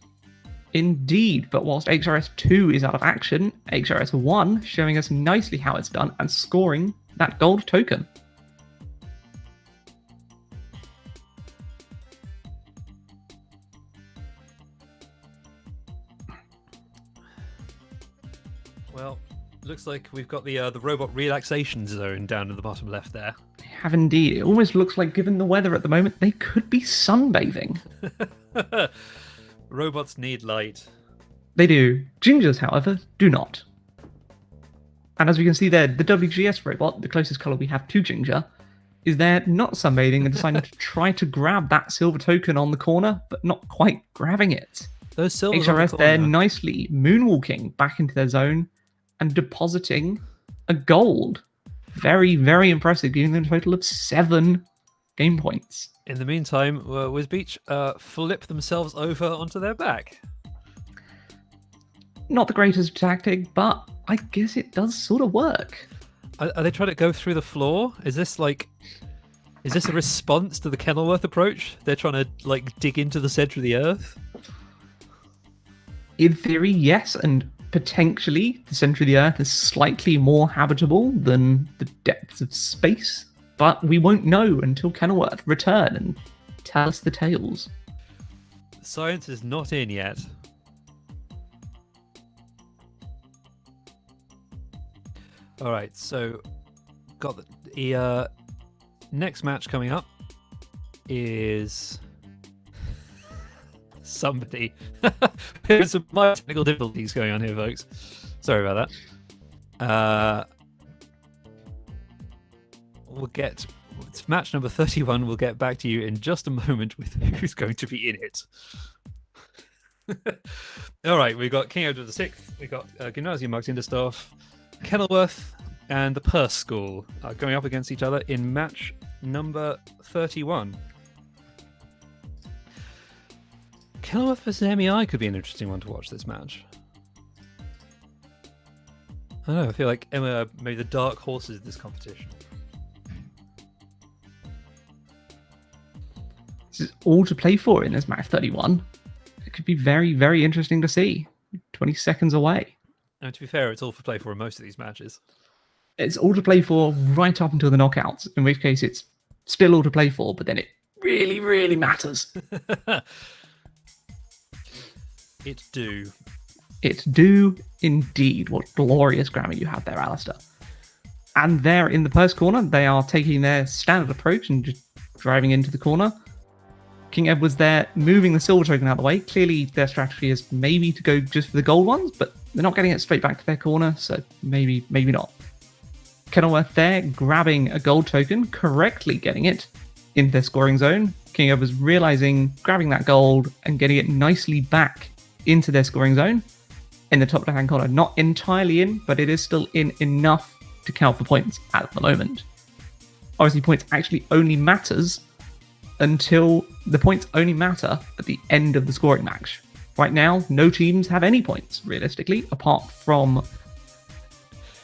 Indeed, but whilst HRS2 is out of action, HRS1 showing us nicely how it's done and scoring that gold token. Well, looks like we've got the robot relaxation zone down in the bottom left there. They have indeed. It almost looks like, given the weather at the moment, they could be sunbathing. Robots need light. They do. Gingers, however, do not. And as we can see there, the WGS robot, the closest colour we have to Ginger, is there not sunbathing and deciding to try to grab that silver token on the corner, but not quite grabbing it. Those silvers HRS there nicely moonwalking back into their zone and depositing a gold. Very, very impressive, giving them a total of 7 game points. In the meantime, Wisbeach flip themselves over onto their back. Not the greatest tactic, but I guess it does sort of work. Are they trying to go through the floor? Is this a response to the Kenilworth approach? They're trying to dig into the center of the earth? In theory, yes, and potentially the center of the earth is slightly more habitable than the depths of space, but we won't know until Kenilworth return and tell us the tales. The science is not in yet. All right, so got the next match coming up is somebody. There's some minor technical difficulties going on here, folks. Sorry about that. It's match number 31. We'll get back to you in just a moment with who's going to be in it. All right, we've got King Edward VI, we've got Gymnasium Marx Indersdorf, Kenilworth, and the Perse School going up against each other in match number 31. Kenilworth versus MEI could be an interesting one to watch this match. I don't know, I feel like MEI are maybe the dark horses of this competition. This is all to play for in this match 31. It could be very, very interesting to see. 20 seconds away. And to be fair, it's all for play for in most of these matches. It's all to play for right up until the knockouts, in which case it's still all to play for, but then it really, really matters. It do. It do indeed. What glorious grammar you have there, Alistair. And there in the Perse corner, they are taking their standard approach and just driving into the corner. King Edward's there, moving the silver token out of the way. Clearly, their strategy is maybe to go just for the gold ones, but they're not getting it straight back to their corner, so maybe not. Kenilworth there, grabbing a gold token, correctly getting it into their scoring zone. King Edward's realizing, grabbing that gold, and getting it nicely back into their scoring zone. In the top left-hand corner, not entirely in, but it is still in enough to count for points at the moment. Obviously, points actually only matters until the points only matter at the end of the scoring match. Right now, no teams have any points, realistically, apart from...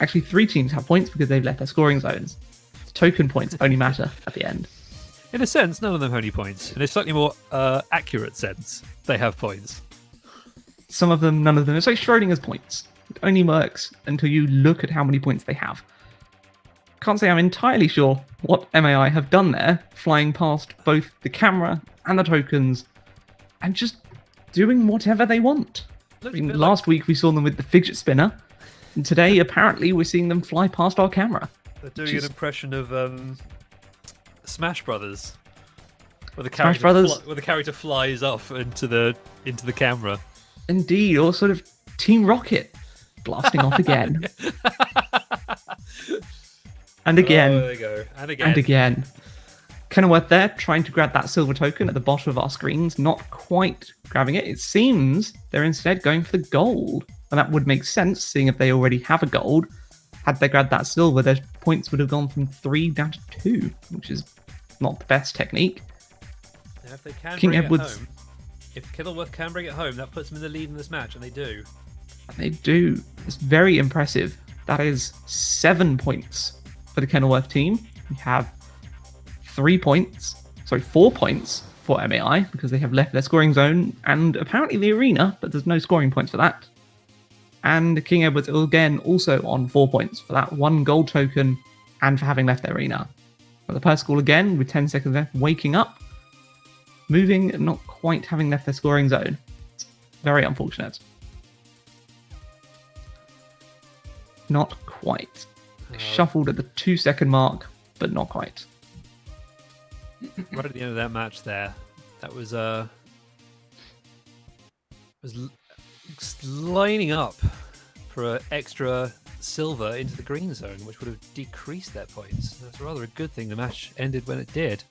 Actually, 3 teams have points because they've left their scoring zones. The token points only matter at the end. In a sense, none of them have any points. In a slightly more accurate sense, they have points. Some of them, none of them. It's like Schrodinger's points. It only works until you look at how many points they have. Can't say I'm entirely sure what MAI have done there, flying past both the camera and the tokens and just doing whatever they want. Last week we saw them with the fidget spinner, and today apparently we're seeing them fly past our camera. They're doing an impression of Smash Brothers, where the character flies off into the camera. Indeed, or sort of Team Rocket blasting off again. And again. Oh, there you go. And again. And again. Kenilworth there, trying to grab that silver token at the bottom of our screens, not quite grabbing it. It seems they're instead going for the gold. And that would make sense, seeing if they already have a gold. Had they grabbed that silver, their points would have gone from 3 down to 2, which is not the best technique. Now, if they can King bring Edward's... it home, if Kenilworth can bring it home, that puts them in the lead in this match, and they do. They do. It's very impressive. That is 7 points for the Kenilworth team. We have 4 points for MAI, because they have left their scoring zone and apparently the arena, but there's no scoring points for that. And King Edward's again also on 4 points for that 1 gold token and for having left their arena. But the Persical again, with 10 seconds left, waking up, moving, and not quite having left their scoring zone. It's very unfortunate. Not quite. Shuffled at the 2-second mark, but not quite. Right at the end of that match there, that was lining up for an extra silver into the green zone, which would have decreased their points. That's rather a good thing the match ended when it did.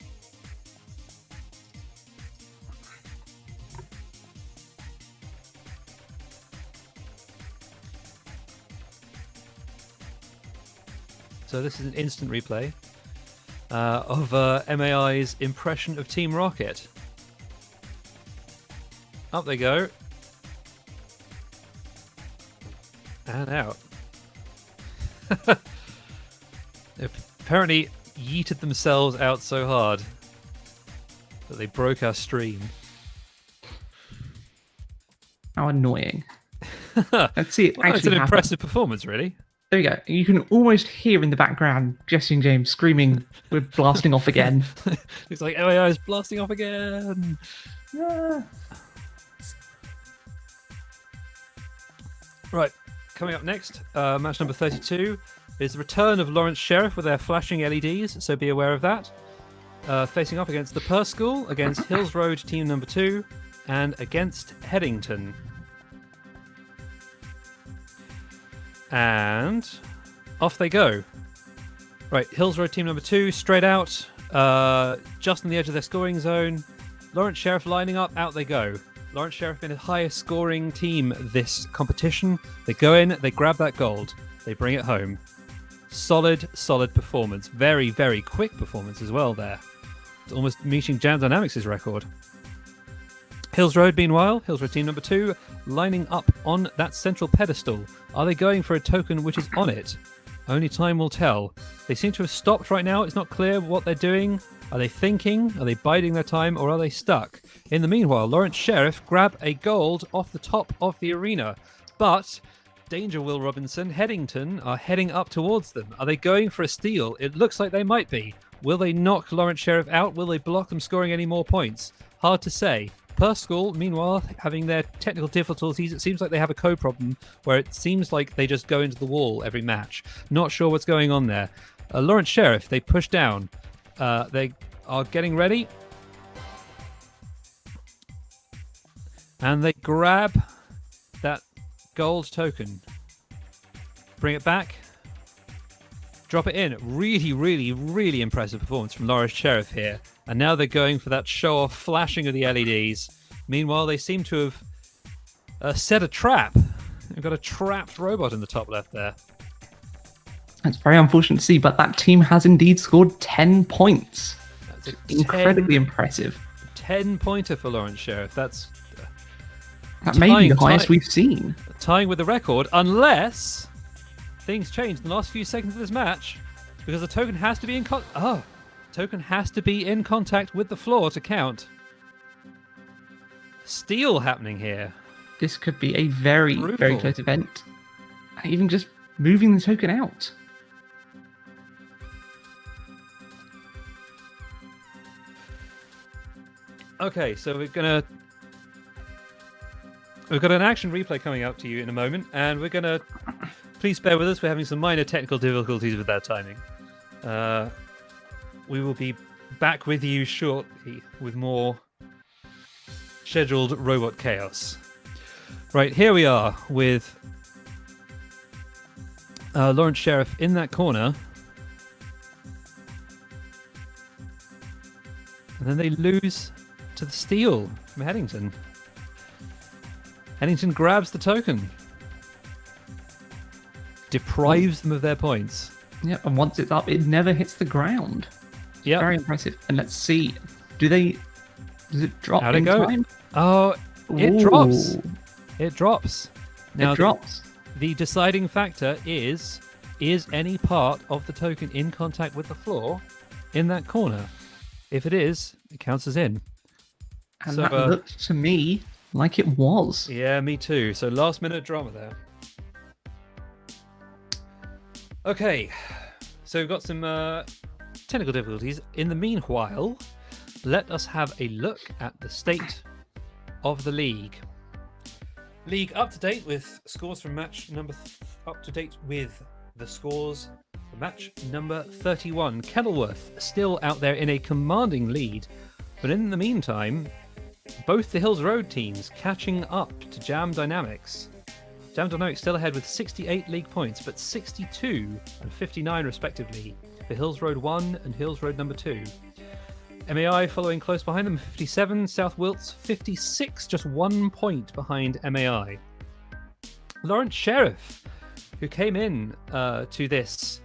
So this is an instant replay of MAI's impression of Team Rocket. Up they go. And out. They apparently yeeted themselves out so hard that they broke our stream. How annoying. Let's see it Well, actually it's an happen. impressive performance, really. There you go. You can almost hear in the background Jesse and James screaming, "We're blasting off again." Looks like MAI is blasting off again. Yeah. Right, coming up next, match number 32 is the return of Lawrence Sheriff with their flashing LEDs, so be aware of that. Facing off against the Perth School, against Hills Road team number 2, and against Headington. And off they go. Right, Hills Road team number 2, straight out, just on the edge of their scoring zone. Lawrence Sheriff lining up, out they go. Lawrence Sheriff been the highest scoring team this competition. They go in, they grab that gold, they bring it home. Solid performance. Very, very quick performance as well there. It's almost meeting Jam Dynamics' record. Hills Road, meanwhile, Hills Road team number 2, lining up on that central pedestal. Are they going for a token which is on it? Only time will tell. They seem to have stopped right now. It's not clear what they're doing. Are they thinking? Are they biding their time? Or are they stuck? In the meanwhile, Lawrence Sheriff grab a gold off the top of the arena. But danger, Will Robinson. Headington are heading up towards them. Are they going for a steal? It looks like they might be. Will they knock Lawrence Sheriff out? Will they block them scoring any more points? Hard to say. Perth School, meanwhile, having their technical difficulties, it seems like they have a code problem where it seems like they just go into the wall every match. Not sure what's going on there. Lawrence Sheriff, they push down. They are getting ready. And they grab that gold token. Bring it back. Drop it in. Really, really, really impressive performance from Lawrence Sheriff here. And now they're going for that show-off flashing of the LEDs. Meanwhile, they seem to have set a trap. They've got a trapped robot in the top left there. It's very unfortunate to see, but that team has indeed scored 10 points. That's incredibly impressive. 10-pointer for Lawrence Sheriff. That may be the highest we've seen. Tying with the record, unless things change in the last few seconds of this match, because the token has to be in Token has to be in contact with the floor to count. Steal happening here. This could be a very, very Brutal. close event. Even just moving the token out. Okay, so we've got an action replay coming up to you in a moment, and we're gonna please bear with us. We're having some minor technical difficulties with that timing. We will be back with you shortly with more scheduled robot chaos. Right, here we are with Lawrence Sheriff in that corner. And then they lose to the steal from Headington. Headington grabs the token. Deprives them of their points. Yeah, and once it's up, it never hits the ground. Yeah. Very impressive. And let's see, does it drop How'd it in go? time? Oh, it drops. Ooh, It drops. Now, it drops. The deciding factor is any part of the token in contact with the floor in that corner? If it is, it counts as in. And so, that looked to me like it was. Yeah, me too. So last minute drama there. Okay, so we've got some technical difficulties. In the meanwhile, let us have a look at the state of the league. League up to date with scores from match number up to date with the scores for match number 31. Kenilworth still out there in a commanding lead, but in the meantime, both the Hills Road teams catching up to Jam Dynamics. Jam Dynamics still ahead with 68 league points, but 62 and 59 respectively for Hills Road 1 and Hills Road number 2. MAI following close behind them, 57. South Wilts, 56, just 1 point behind MAI. Lawrence Sheriff, who came in to this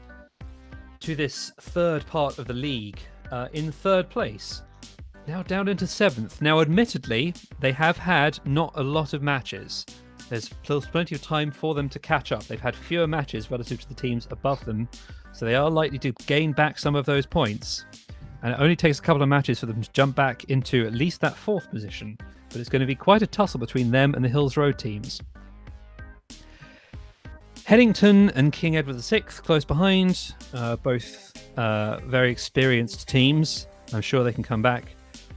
third part of the league in third place, now down into 7th. Now, admittedly, they have had not a lot of matches. There's plenty of time for them to catch up. They've had fewer matches relative to the teams above them, so they are likely to gain back some of those points. And it only takes a couple of matches for them to jump back into at least that 4th position. But it's going to be quite a tussle between them and the Hills Road teams. Headington and King Edward VI close behind, both very experienced teams. I'm sure they can come back.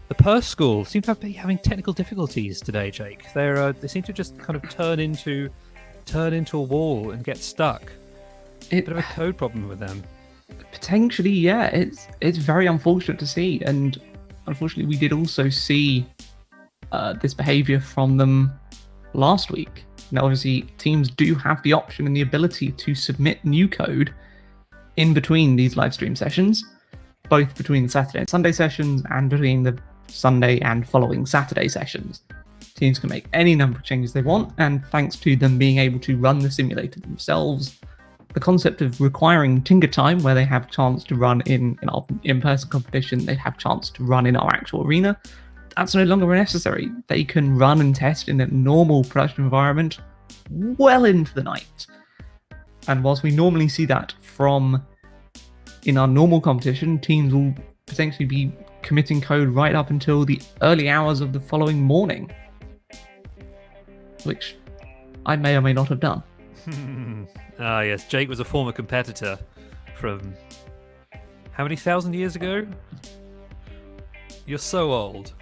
The Perth School seem to be having technical difficulties today, Jake. They seem to just kind of turn into a wall and get stuck. A bit of a code problem with them. Potentially, yeah. It's very unfortunate to see, and unfortunately, we did also see this behaviour from them last week. Now, obviously, teams do have the option and the ability to submit new code in between these live stream sessions, both between the Saturday and Sunday sessions and between the Sunday and following Saturday sessions. Teams can make any number of changes they want, and thanks to them being able to run the simulator themselves, the concept of requiring Tinker Time, where they have a chance to run in our in-person competition, they have a chance to run in our actual arena, that's no longer necessary. They can run and test in a normal production environment well into the night. And whilst we normally see that in our normal competition, teams will potentially be committing code right up until the early hours of the following morning, which I may or may not have done. Ah, yes. Jake was a former competitor from how many thousand years ago? You're so old.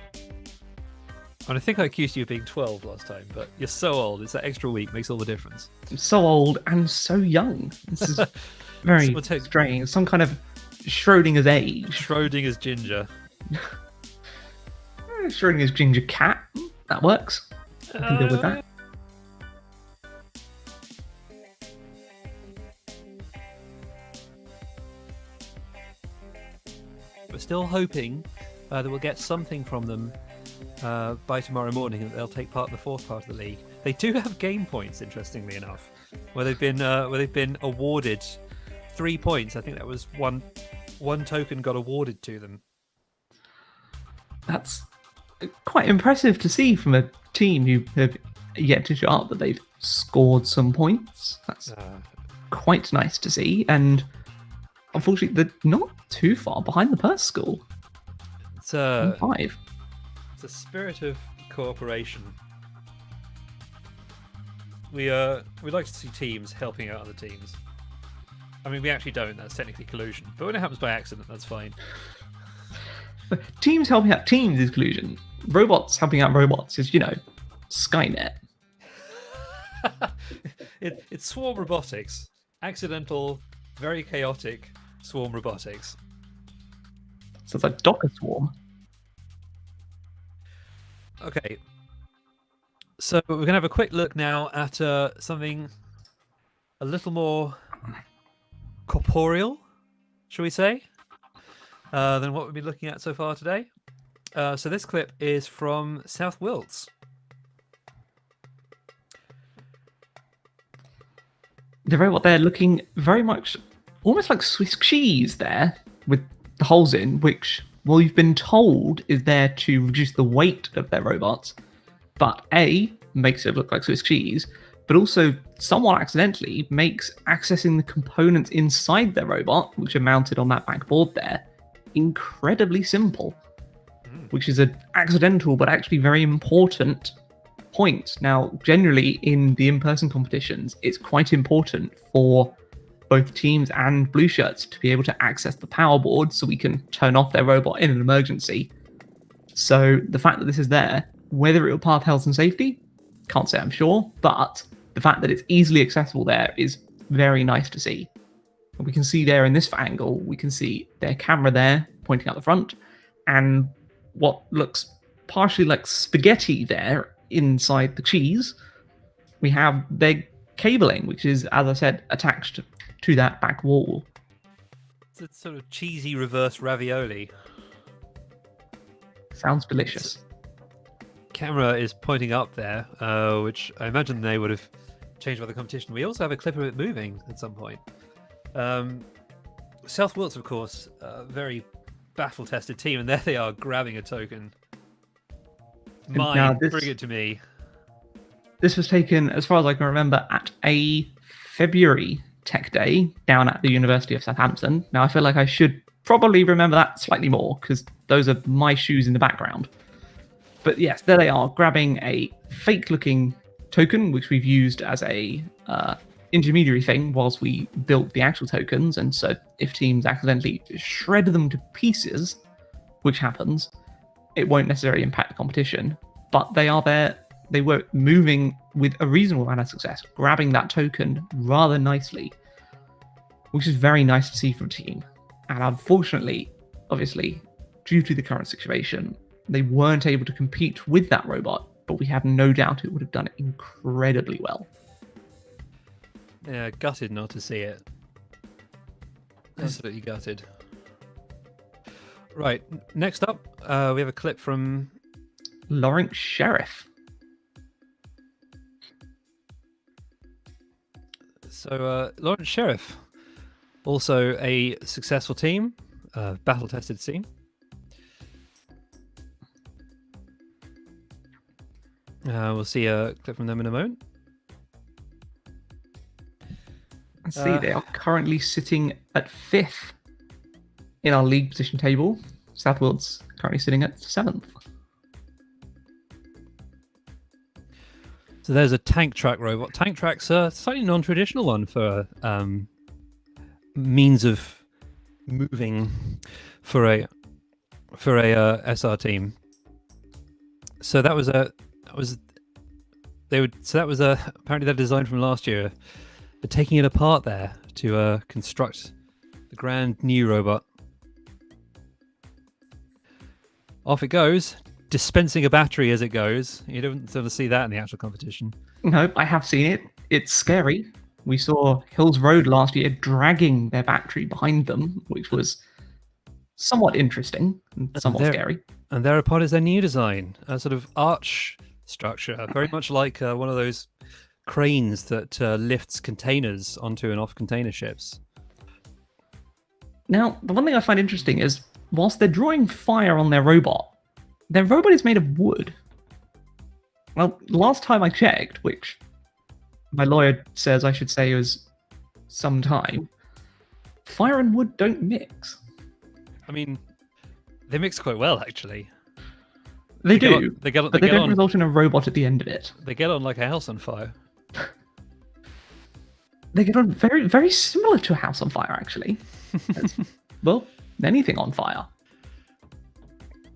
And I think I accused you of being 12 last time, but you're so old. It's that extra week makes all the difference. I'm so old and so young. This is very strange. Some kind of Schrodinger's age. Schrodinger's ginger. Schrodinger's ginger cat. That works. I can deal with that. We're still hoping that we'll get something from them by tomorrow morning, and they'll take part in the 4th part of the league. They do have game points, interestingly enough, where they've been awarded 3 points. I think that was one token got awarded to them. That's quite impressive to see from a team who have yet to show up that they've scored some points. That's quite nice to see, and unfortunately, not too far behind the Perth School. It's On a 5. it's a spirit of cooperation. We like to see teams helping out other teams. I mean, we actually don't. That's technically collusion. But when it happens by accident, that's fine. But teams helping out teams is collusion. Robots helping out robots is, Skynet. It's swarm robotics. Accidental, very chaotic swarm robotics. So it's like Docker Swarm. Okay. So we're going to have a quick look now at something a little more corporeal, shall we say, than what we've been looking at so far today. So this clip is from South Wilts. The robot there looking very much almost like Swiss cheese there with the holes in, which, well, you've been told is there to reduce the weight of their robots, but A, makes it look like Swiss cheese, but also somewhat accidentally makes accessing the components inside their robot, which are mounted on that back board there, incredibly simple, which is an accidental but actually very important point. Now, generally in the in-person competitions, it's quite important for both teams and blue shirts to be able to access the power board so we can turn off their robot in an emergency. So the fact that this is there, whether it will path health and safety, can't say I'm sure, but the fact that it's easily accessible there is very nice to see. We can see there in this angle, we can see their camera there pointing out the front, and what looks partially like spaghetti there inside the cheese. We have their cabling, which is, as I said, attached to that back wall. It's a sort of cheesy reverse ravioli. Sounds delicious. Camera is pointing up there, which I imagine they would have changed by the competition. We also have a clip of it moving at some point. South Wilts, of course, a very battle-tested team, and there they are grabbing a token. Mine, bring it to me. This was taken, as far as I can remember, at a February Tech Day down at the University of Southampton. Now, I feel like I should probably remember that slightly more, because those are my shoes in the background. But yes, there they are, grabbing a fake-looking token, which we've used as a intermediary thing whilst we built the actual tokens. And so if teams accidentally shred them to pieces, which happens, it won't necessarily impact the competition. But they are there. They were moving with a reasonable amount of success, grabbing that token rather nicely, which is very nice to see from a team. And unfortunately, obviously, due to the current situation, they weren't able to compete with that robot, but we have no doubt it would have done it incredibly well. Yeah, gutted not to see it. Absolutely gutted. Right, next up, we have a clip from Lawrence Sheriff. So, Lawrence Sheriff, also a successful team, battle-tested team. We'll see a clip from them in a moment. And see, they are currently sitting at 5th in our league position table. South Wilts currently sitting at 7th. So there's a tank truck robot. Tank truck's a slightly non-traditional one for means of moving for a SR team. So that was apparently their design from last year. They're taking it apart there to construct the grand new robot. Off it goes, dispensing a battery as it goes. You don't sort of see that in the actual competition. No, I have seen it. It's scary. We saw Hills Road last year dragging their battery behind them, which was somewhat interesting and somewhat scary. And thereupon is their new design, a sort of arch structure, very much like one of those cranes that lifts containers onto and off container ships. Now, the one thing I find interesting is, whilst they're drawing fire on their robot is made of wood. Well, last time I checked, which my lawyer says I should say was some time, fire and wood don't mix. I mean, they mix quite well, actually. They get do, on- they get on- but they they get don't on- result in a robot at the end of it. They get on like a house on fire. They get on very, very similar to a house on fire, actually. Well, anything on fire.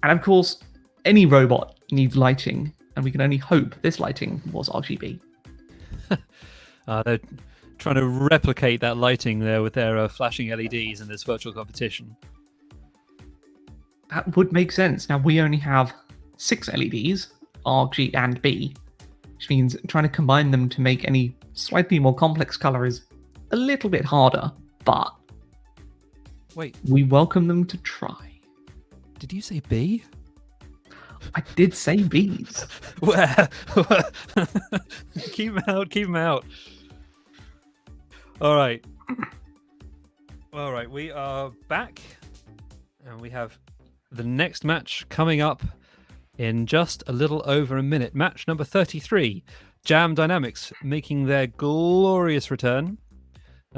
And of course, any robot needs lighting, and we can only hope this lighting was RGB. They're trying to replicate that lighting there with their flashing LEDs in this virtual competition. That would make sense. Now, we only have 6 LEDs, R, G, and B, which means trying to combine them to make any slightly more complex color is a little bit harder, but Wait, we welcome them to try. did you say B? I did say Bs. Where? Keep them out, keep them out. All right, we are back, and we have the next match coming up in just a little over a minute. Match number 33, Jam Dynamics making their glorious return,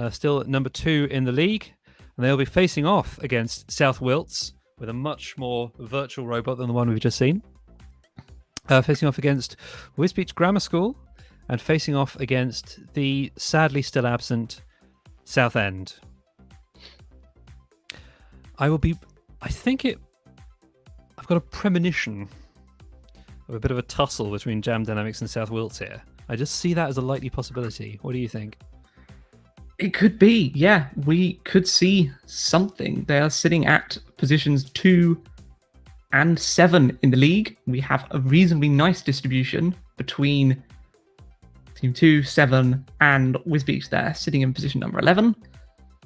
still at number 2 in the league, and they'll be facing off against South Wilts with a much more virtual robot than the one we've just seen. Facing off against Wisbeach Grammar School, and facing off against the sadly still absent Southend. I've got a premonition of a bit of a tussle between Jam Dynamics and South Wilts here. I just see that as a likely possibility. What do you think? It could be, yeah. We could see something. They are sitting at positions 2 and 7 in the league. We have a reasonably nice distribution between Team 2, 7, and Wisbeach there, sitting in position number 11.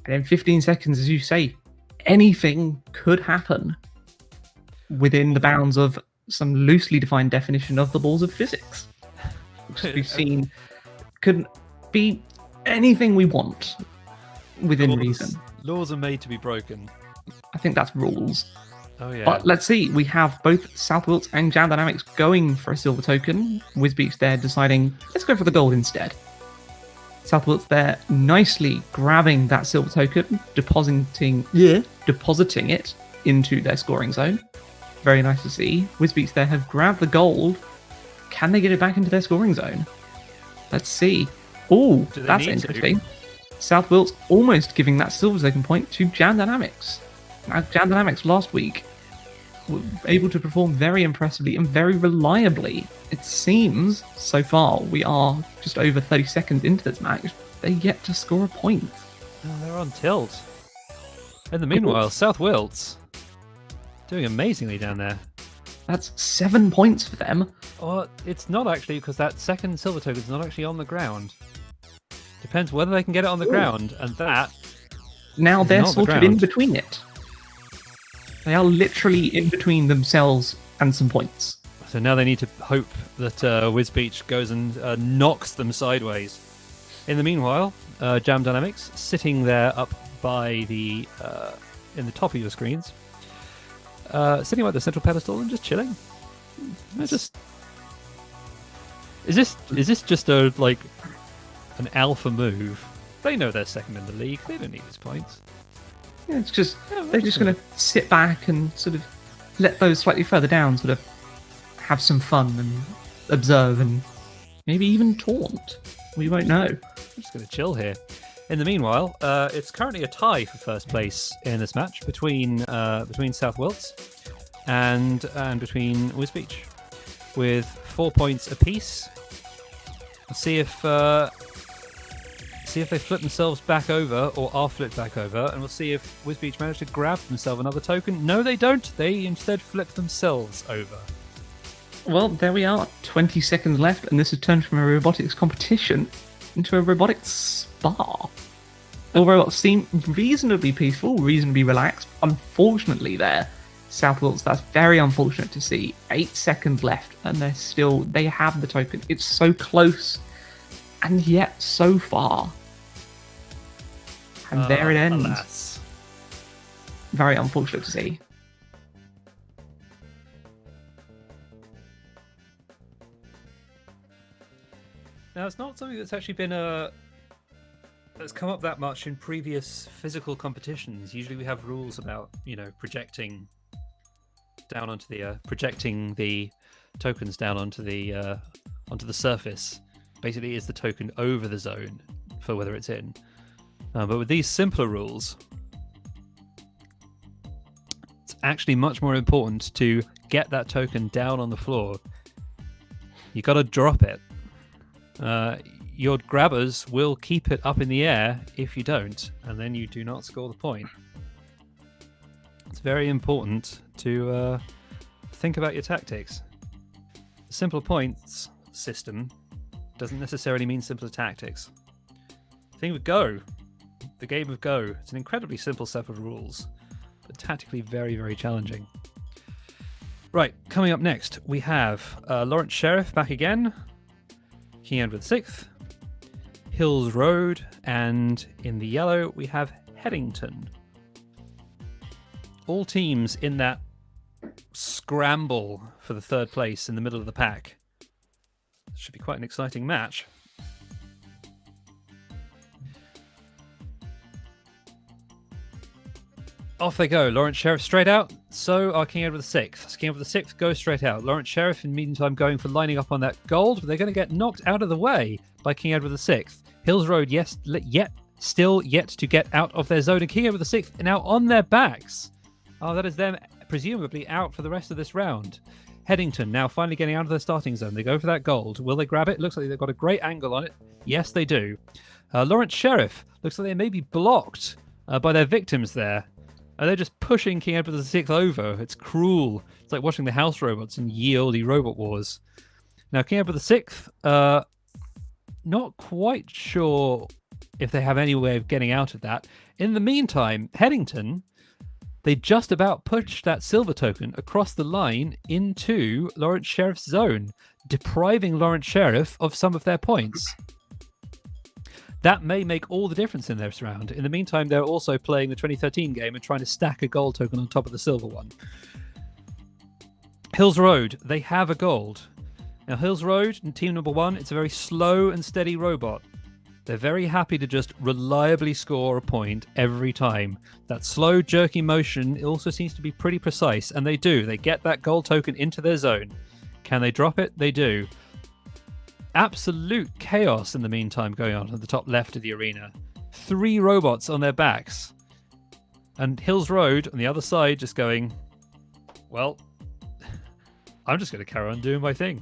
And in 15 seconds, as you say, anything could happen within the bounds of some loosely defined definition of the laws of physics, which we've seen could be anything we want within reason. Laws are made to be broken. I think that's rules. Oh yeah. But let's see, we have both South Wilts and Jam Dynamics going for a silver token. Wisbeach there deciding, let's go for the gold instead. South Wilts there nicely grabbing that silver token, depositing it into their scoring zone. Very nice to see. Wisbeach there have grabbed the gold. Can they get it back into their scoring zone? Let's see. Oh, that's interesting. South Wilts almost giving that silver token point to Jam Dynamics. Now, Jam Dynamics last week were able to perform very impressively and very reliably. It seems, so far, we are just over 30 seconds into this match, they're yet to score a point. Oh, they're on tilt. In the meanwhile, South Wilts doing amazingly down there. That's 7 points for them. Oh, it's not actually, because that second silver token is not actually on the ground. Depends whether they can get it on the ground, and that... Now they're not the sort of in ground. between it. They are literally in between themselves and some points. So now they need to hope that Wisbeach goes and knocks them sideways. In the meanwhile, Jam Dynamics sitting there up by the in the top of your screens, sitting at the central pedestal and just chilling. Is this just a like an alpha move? They know they're second in the league. They don't need these points. Yeah, it's just they're just going to sit back and sort of let those slightly further down sort of have some fun and observe and maybe even taunt. We won't know. I'm just going to chill here. In the meanwhile, it's currently a tie for first place in this match between South Wilts and between Wisbeach, with 4 points apiece. Let's see if they flip themselves back over or are flipped back over, and we'll see if Wisbeach manage to grab themselves another token. No, they don't. They instead flip themselves over. Well, there we are. 20 seconds left, and this has turned from a robotics competition into a robotics spa. All robots seem reasonably peaceful, reasonably relaxed. Unfortunately, there, South Wilts, that's very unfortunate to see. 8 seconds left, and they have the token. It's so close, and yet so far. And there it ends. Alas. Very unfortunate to see. Now, it's not something that's actually been that's come up that much in previous physical competitions. Usually we have rules about, projecting down onto the projecting the tokens down onto the surface. Basically, is the token over the zone for whether it's in. But with these simpler rules, it's actually much more important to get that token down on the floor. You got to drop it. Your grabbers will keep it up in the air if you don't, and then you do not score the point. It's very important to think about your tactics. The simpler points system doesn't necessarily mean simpler tactics. The thing with Go, the game of Go, it's an incredibly simple set of rules, but tactically very, very challenging. Right, coming up next, we have Lawrence Sheriff back again, King Edward VI, Hills Road, and in the yellow we have Headington. All teams in that scramble for the third place in the middle of the pack. Should be quite an exciting match. Off they go. Lawrence Sheriff straight out. So are King Edward VI. King Edward VI goes straight out. Lawrence Sheriff, in the meantime, going for lining up on that gold. But they're going to get knocked out of the way by King Edward VI. Hills Road, still yet to get out of their zone. And King Edward VI now on their backs. Oh, that is them presumably out for the rest of this round. Headington now finally getting out of their starting zone. They go for that gold. Will they grab it? Looks like they've got a great angle on it. Yes, they do. Lawrence Sheriff looks like they may be blocked by their victims there. They're just pushing King Edward VI over. It's cruel. It's like watching the house robots in Ye Olde Robot Wars. Now, King Edward VI, not quite sure if they have any way of getting out of that. In the meantime, Headington, they just about pushed that silver token across the line into Lawrence Sheriff's zone, depriving Lawrence Sheriff of some of their points. That may make all the difference in this round. In the meantime, they're also playing the 2013 game and trying to stack a gold token on top of the silver one. Hills Road, they have a gold. Now, Hills Road, in team number 1, it's a very slow and steady robot. They're very happy to just reliably score a point every time. That slow, jerky motion also seems to be pretty precise, and they do. They get that gold token into their zone. Can they drop it? They do. Absolute chaos in the meantime going on at the top left of the arena. 3 robots on their backs. And Hills Road on the other side just going, well, I'm just going to carry on doing my thing.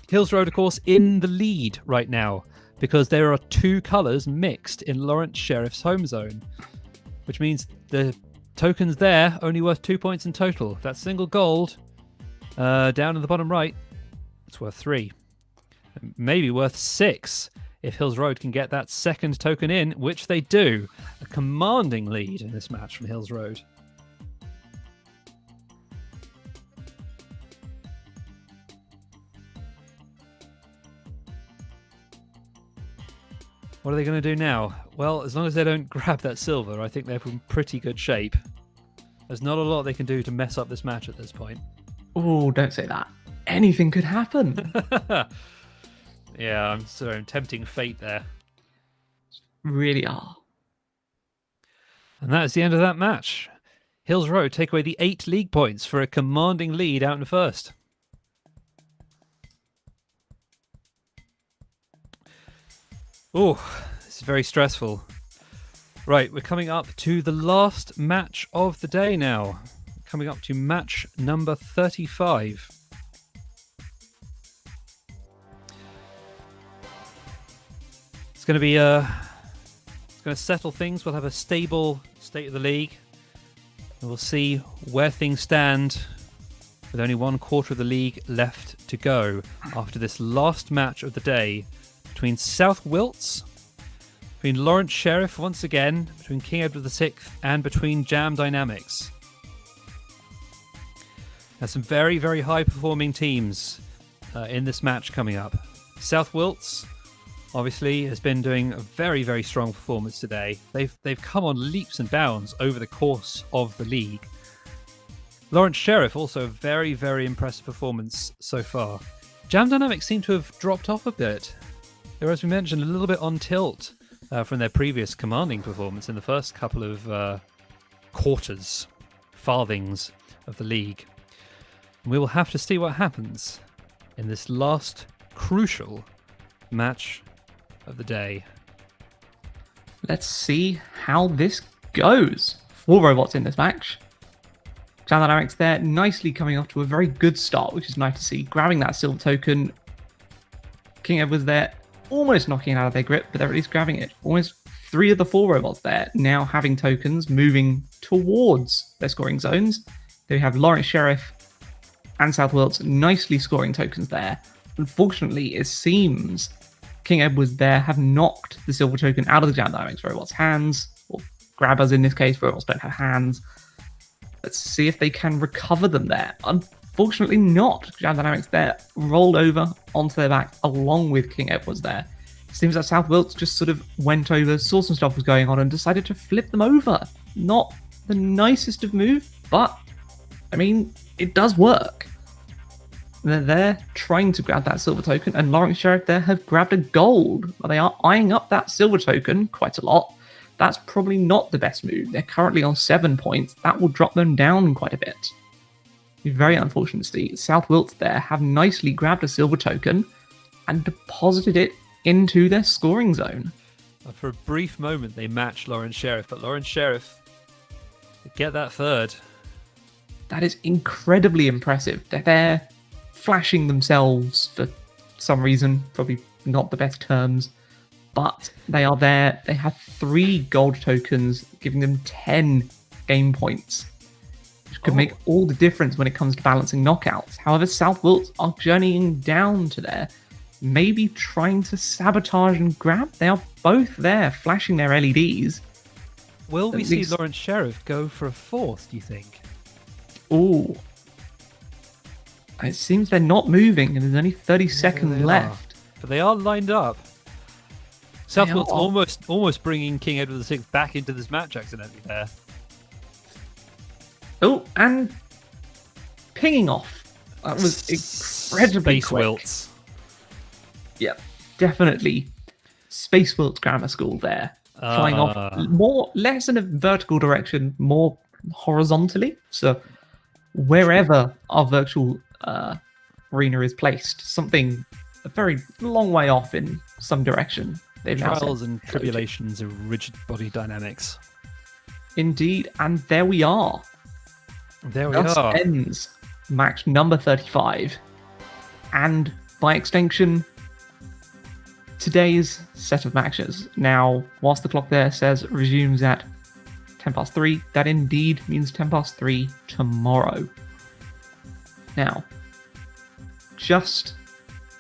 Hills Road, of course, in the lead right now because there are 2 colours mixed in Lawrence Sheriff's home zone, which means the tokens there only worth 2 points in total. That single gold down in the bottom right, it's worth 3. Maybe worth 6 if Hills Road can get that second token in, which they do. A commanding lead in this match from Hills Road. What are they going to do now? Well, as long as they don't grab that silver, I think they're in pretty good shape. There's not a lot they can do to mess up this match at this point. Oh, don't say that. Anything could happen. Yeah, I'm tempting fate there. Really are. And that's the end of that match. Hills Road take away the 8 league points for a commanding lead out in first. Oh, this is very stressful. Right, we're coming up to the last match of the day now. Coming up to match number 35. It's going to be it's going to settle things. We'll have a stable state of the league. And we'll see where things stand with only 1/4 of the league left to go after this last match of the day between South Wilts, between Lawrence Sheriff once again, between King Edward VI, and between Jam Dynamics. There's some very, very high-performing teams in this match coming up. South Wilts, obviously, has been doing a very, very strong performance today. They've come on leaps and bounds over the course of the league. Lawrence Sheriff, also a very, very impressive performance so far. Jam Dynamics seem to have dropped off a bit. They're, as we mentioned, a little bit on tilt from their previous commanding performance in the first couple of quarters, farthings of the league. And we will have to see what happens in this last crucial match of the day. Let's see how this goes. 4 robots in this match. Jam Dynamics there nicely coming off to a very good start, which is nice to see. Grabbing that silver token. King Edward's there almost knocking it out of their grip, but they're at least grabbing it. Almost 3 of the 4 robots there now having tokens moving towards their scoring zones. They have Lawrence Sheriff and South Wilts nicely scoring tokens there. Unfortunately, it seems King Edwards there have knocked the silver token out of the Jam Dynamics robots' hands, or grabbers in this case, robots don't have hands. Let's see if they can recover them there. Unfortunately not. Jam Dynamics there rolled over onto their back along with King Edwards there. Seems that South Wilts just sort of went over, saw some stuff was going on and decided to flip them over. Not the nicest of moves, but I mean, it does work. They're there trying to grab that silver token, and Lawrence Sheriff there have grabbed a gold. But they are eyeing up that silver token quite a lot. That's probably not the best move. They're currently on 7 points. That will drop them down quite a bit. It's very unfortunate to see. South Wilts there have nicely grabbed a silver token and deposited it into their scoring zone. For a brief moment, they match Lawrence Sheriff, but Lawrence Sheriff get that third. That is incredibly impressive. They're there flashing themselves for some reason, probably not the best terms, but they are there. They have 3 gold tokens, giving them 10 game points, which could make all the difference when it comes to balancing knockouts. However, South Wilts are journeying down to there, maybe trying to sabotage and grab. They are both there, flashing their LEDs. Will we see Lawrence Sheriff go for a 4th, do you think? Ooh. It seems they're not moving, and there's only 30 seconds left. But they are lined up. South Wilts almost bringing King Edward VI back into this match accidentally there. Oh, and pinging off. That was incredibly Space quick. Wilts. Yeah, definitely. Space Wilts Grammar School there. Flying off less in a vertical direction, more horizontally. So wherever our virtual arena is placed, something a very long way off in some direction. They've Trials and tribulations of rigid body dynamics. Indeed, and there we are. There we Thus are. ends match number 35. And by extension, today's set of matches. Now, whilst the clock there says resumes at 10 past 3, that indeed means 10 past 3 tomorrow. Now, just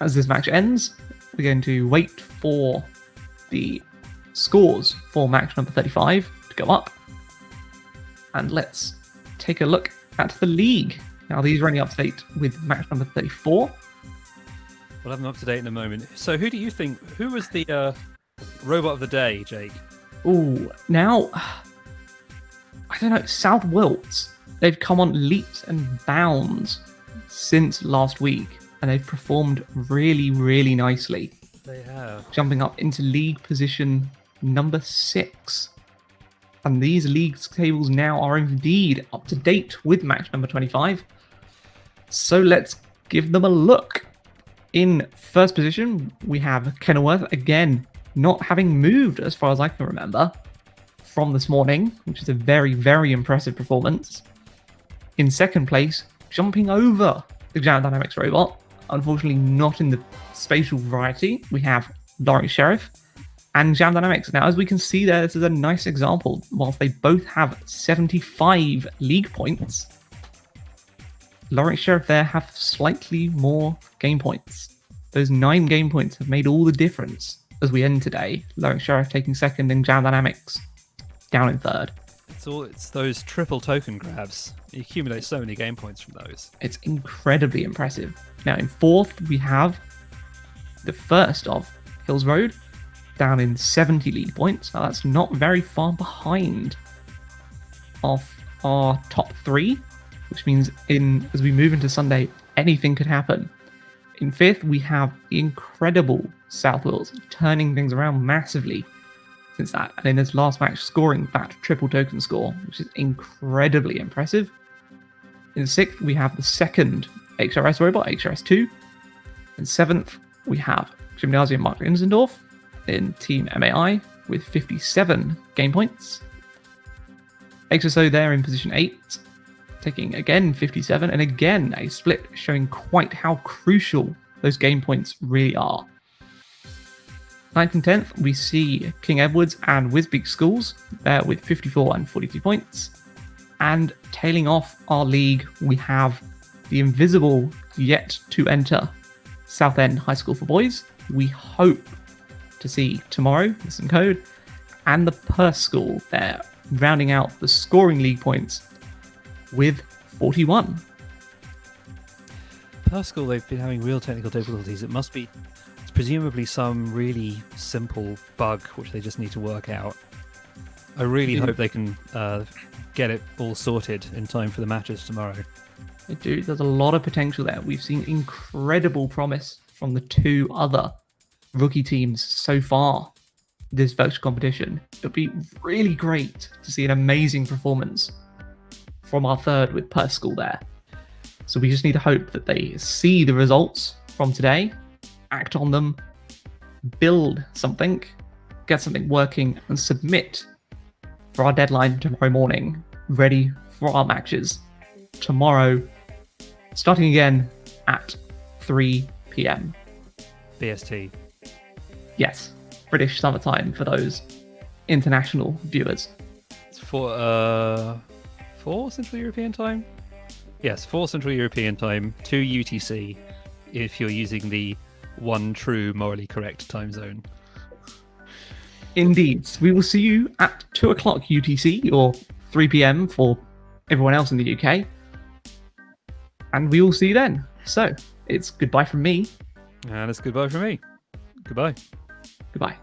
as this match ends, we're going to wait for the scores for match number 35 to go up. And let's take a look at the league. Now, these are only up to date with match number 34. We'll have them up to date in a moment. So who do you think, who was the robot of the day, Jake? Ooh, now, I don't know, South Wilts. They've come on leaps and bounds since last week, and they've performed really, really nicely. They have. Jumping up into league position number 6. And these league tables now are indeed up to date with match number 25. So let's give them a look. In first position, we have Kenilworth, again, not having moved as far as I can remember from this morning, which is a very, very impressive performance. In second place, jumping over the Jam Dynamics robot, unfortunately not in the spatial variety, we have Lawrence Sheriff and Jam Dynamics. Now, as we can see there, this is a nice example. Whilst they both have 75 league points, Lawrence Sheriff there have slightly more game points. Those 9 game points have made all the difference as we end today. Lawrence Sheriff taking second and Jam Dynamics down in third. It's those triple token grabs. You accumulate so many game points from those. It's incredibly impressive. Now in fourth, we have the first of Hills Road, down in 70 league points. Now that's not very far behind of our top 3, which means as we move into Sunday, anything could happen. In fifth, we have the incredible South Wilts turning things around massively since that, and in his last match scoring that triple token score, which is incredibly impressive. In 6th, we have the second HRS robot, HRS2. In 7th, we have Gymnasium Mark Insendorf in Team MAI with 57 game points. XSO there in position 8, taking again 57, and again a split showing quite how crucial those game points really are. 9th and 10th, we see King Edwards and Wisbeak Schools there with 54 and 42 points. And tailing off our league, we have the invisible yet to enter Southend High School for Boys. We hope to see tomorrow with some code, and the Perth School there, rounding out the scoring league points with 41. Perth School, they've been having real technical difficulties. It's presumably some really simple bug which they just need to work out. I really hope they can get it all sorted in time for the matches tomorrow. They do. There's a lot of potential there. We've seen incredible promise from the 2 other rookie teams so far this virtual competition. It would be really great to see an amazing performance from our 3rd with Perth School there. So we just need to hope that they see the results from today, act on them, build something, get something working, and submit for our deadline tomorrow morning, ready for our matches tomorrow, starting again at 3 p.m. BST. Yes, British summertime for those international viewers. It's 4 Central European time? Yes, 4 Central European time, 2 UTC, if you're using the one true morally correct time zone. Indeed. We will see you at 2 o'clock UTC, or 3 p.m. for everyone else in the UK. And we will see you then. So, it's goodbye from me. And it's goodbye from me. Goodbye. Goodbye.